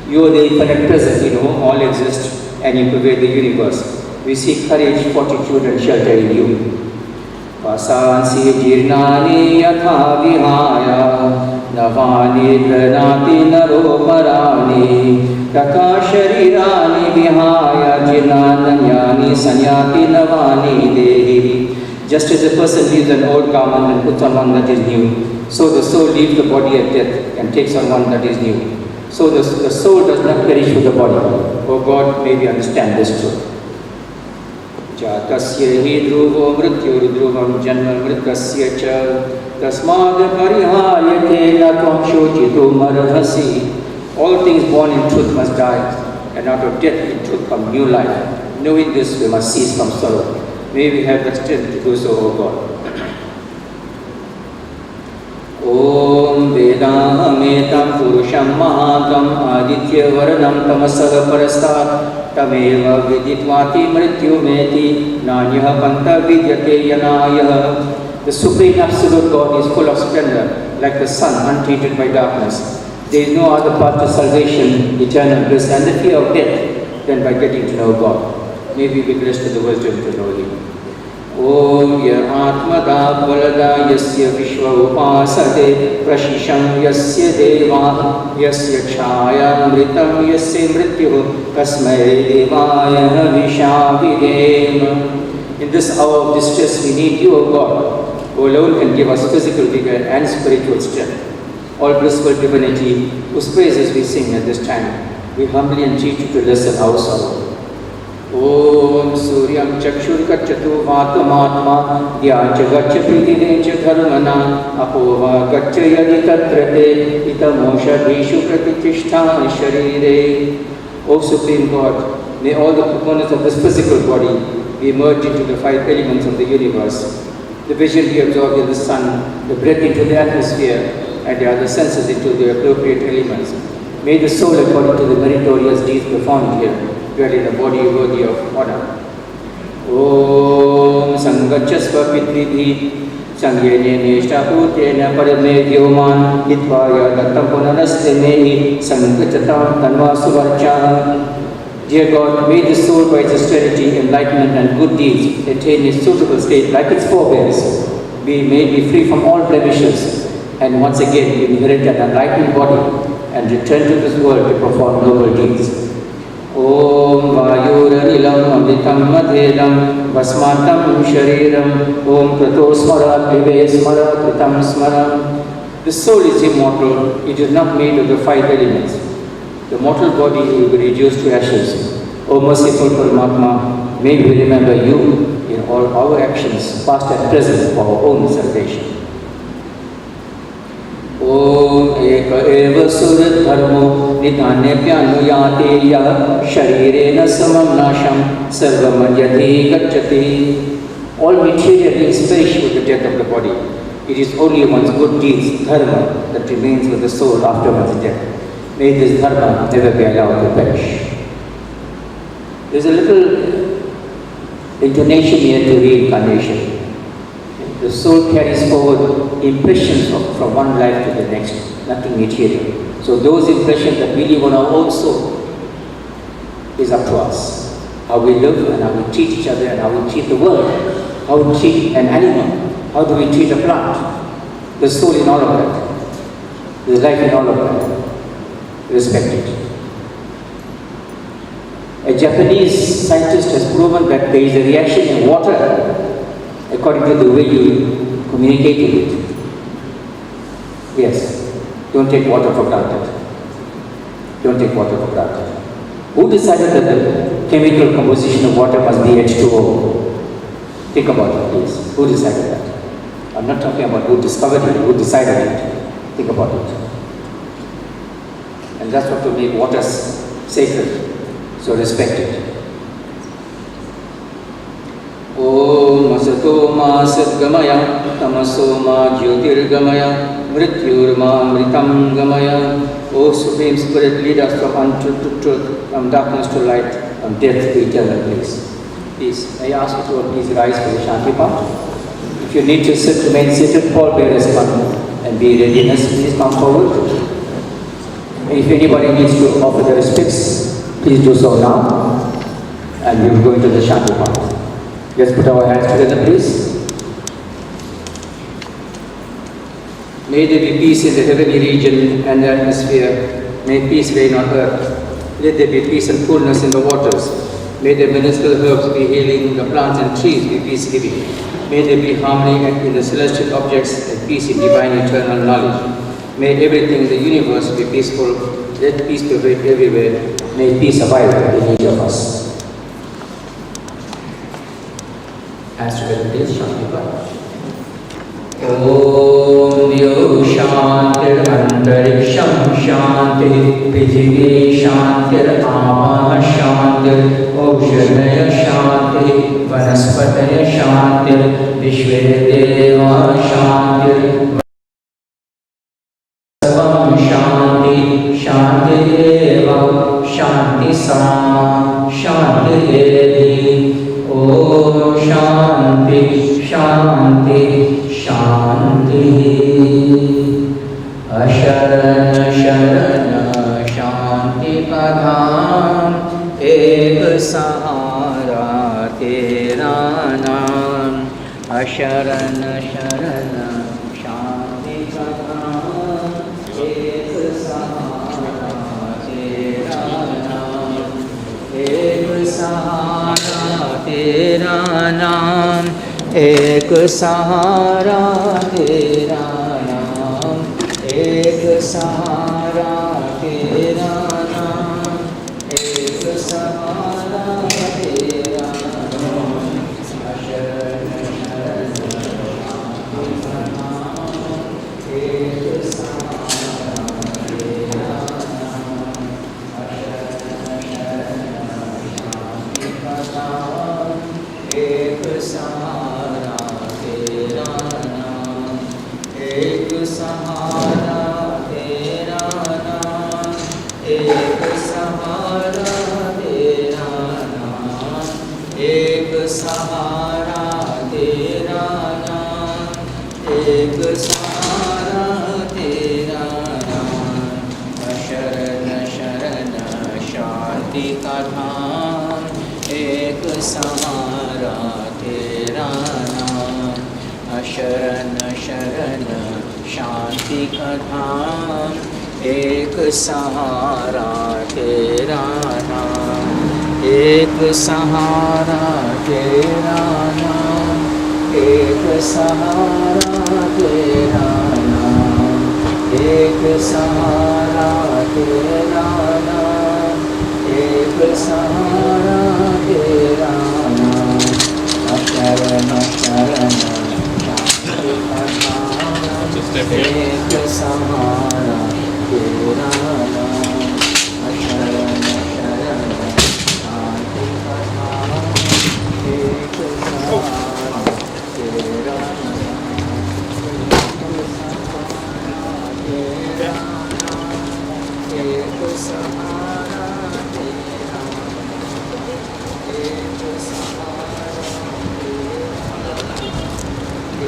You are the infinite presence in whom all exist and you pervade the universe. We seek courage, fortitude and shelter in you. Vasansi jirnani yatha vihaya navani dranati naroparani Tata sharirani vihaya jirnananyani sanyati navani dehi. Just as a person leaves an old garment and puts on one that is new, so the soul leaves the body at death and takes on one that is new. So the soul does not perish with the body. Oh God, may we understand this truth. Jatasya hi dhruvo mrityur dhruvam janma mritasya cha tasmad parihayate natvam shochitum arhasi. All things born in truth must die, and out of death in truth come new life. Knowing this, we must cease from sorrow. May we have the strength to do so, O God. Om Vedametam Purusham Mahatam Aditya Varanam Tamasara Parastat Tameva Viditvati Mrityumeti Nanyaha Panta Vidyate Yanaya. The Supreme Absolute God is full of splendor, like the sun untreated by darkness. There is no other path to salvation, eternal bliss, and the fear of death than by getting to know God. May we be blessed with the wisdom to know Him. Om ya atmada balada yasya vishwa upasate prashisham yasya deva yasya chaya mritam yasya mrityu kasmai devaya vishavidem. In this hour of distress we need you, O God, who alone can give us physical vigor and spiritual strength. All blissful divinity, whose praises we sing at this time, we humbly entreat you to listen our sorrow. Om Suryam Chakshur Gacchatu Vatamatma Dhyacha Gacchati Dinecha Dharmana Apova Gaccha Yadi Tatrate Itamosha Dhishu Pratitishta Sharire. O Supreme God, may all the components of this physical body be merged into the 5 elements of the universe. The vision be absorbed in the sun, the breath into the atmosphere, and the other senses into the appropriate elements. May the soul, according to the meritorious deeds performed here, dwell in a body worthy of honor. Om Sangachasva Pitridhi Sangyene Neshtaputena Parame Vyoman Hitvaya Dattam Punanaste Mehi Sangachatam Tanva Suvarcha. Dear God, may the soul by its austerity, enlightenment and good deeds attain its suitable state like its forebears, be made be free from all blemishes, and once again inherit an enlightened body and return to this world to perform noble deeds. Om Vayuranilam Amritam Madhedam Vasmatam Shariram Om Prato Smara Vive Smara Kritam Smara. The soul is immortal, it is not made of the 5 elements. The mortal body will be reduced to ashes. O merciful Paramatma, may we remember you in all our actions, past and present, for our own salvation. Om Eka Eva Surat Dharmo Nidhanepyanuyate Ya Sharirena Samam Nasham Sarvamanyati Gacchati. All material is perished with the death of the body. It is only one's good deeds, dharma, that remains with the soul after one's death. May this dharma never be allowed to perish. There is a little intonation here to reincarnation. The soul carries forward impressions from one life to the next, nothing material. So those impressions that we live on our own soul is up to us. How we live and how we treat each other and how we treat the world, how we treat an animal, how do we treat a plant. The soul in all of that, the life in all of that. Respect it. A Japanese scientist has proven that there is a reaction in water according to the way you communicate with it. Yes, don't take water for granted. Don't take water for granted. Who decided that the chemical composition of water must be H2O? Think about it, please. Who decided that? I'm not talking about who discovered it, who decided it. Think about it. And that's what will make water sacred. So respect it. Om Asato Ma Satgamaya Tamaso Ma Jyotirgamaya Mrityurma Mritam Gamaya. O Supreme Spirit, lead us from untruth to truth, from darkness to light, from death to eternal bliss. Please, I ask you to please rise for the Shanti part. If you need to sit, remain seated. Paul bearers come and be readiness. Please come forward. If anybody needs to offer their respects, please do so now. And we will go into the Shanti part. Let's put our hands together, please. May there be peace in the heavenly region and the atmosphere. May peace reign on earth. Let there be peace and coolness in the waters. May the medicinal herbs be healing, the plants and trees be peace-giving. May there be harmony in the celestial objects and peace in divine eternal knowledge. May everything in the universe be peaceful. Let peace pervade everywhere. May peace abide in each of us. Hands together, please. Shanti. Om Yo Shantir Antariksham Shanti Prithvi Shantir Ama Shantir Aushadaya Shanti Vanaspataya Shantir Vishvedeva Shantir Savam Shanti Shanti Eva Shanti Sama Shanti Devi Om Shanti Shanti Shanti Asharana Sharana Shanti Padam तेरा नाम अशरण शरण शांति का नाम एक सहारा तेरा नाम एक सहारा तेरा नाम एक सहारा तेरा नाम एक सहारा तेरा नाम एक सहारा तेरा नाम अशरण शरण शांति का नाम एक सहारा तेरा नाम अशरण शरण शांति का नाम एक सहारा तेरा नाम एक सहारा तेरा नाम एक सहारा तेरा नाम एक सहारा तेरा नाम एक सहारा तेरा नाम अशरण शरण शांति का धाम एक सहारा तेरा नाम अशरण शरण शांति का धाम एक सहारा तेरा नाम एक सहारा तेरा नाम एक सहारा तेरा नाम एक सहारा तेरा नाम एक सहारा तेरा नाम अशरण शरण शांति का नाम एक सहारा तेरा नाम अशरण शरण शांति का नाम एक सहारा तेरा नाम एक सहारा तेरा एक सहारा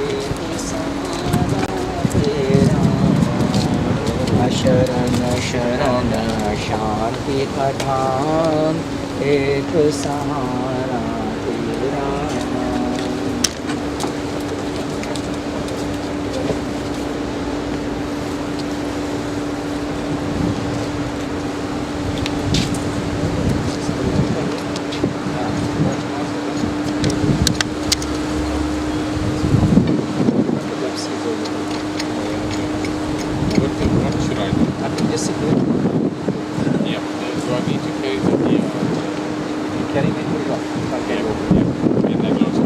एक सहारा तेरा अशरण शरण शांति का धाम एक सहारा तेरा नाम What should I do? I think just sit here. Yeah. Do I need to carry the Carry me to the yeah. And then also.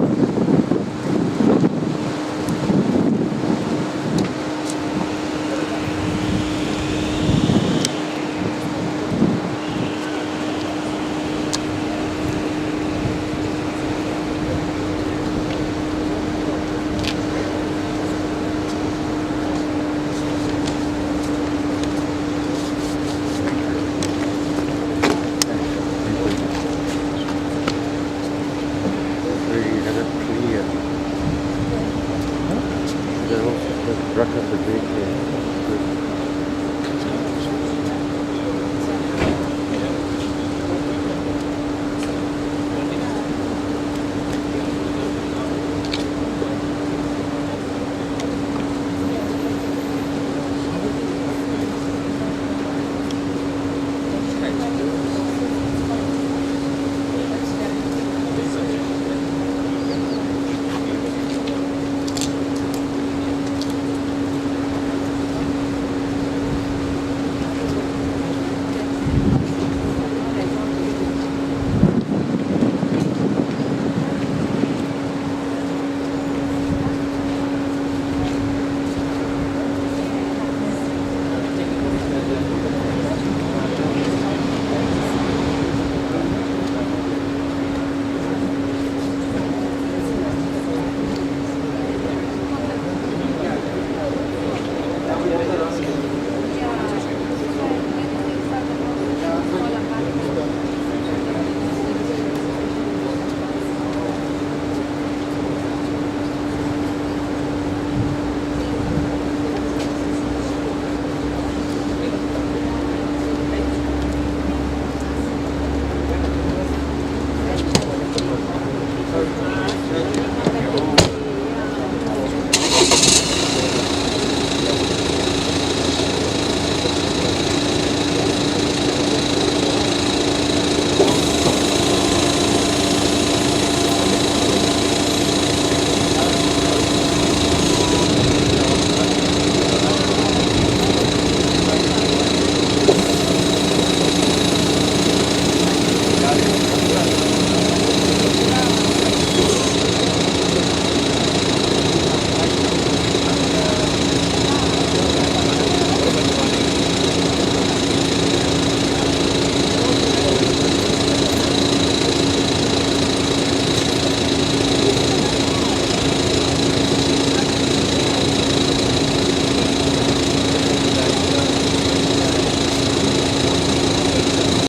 Bye.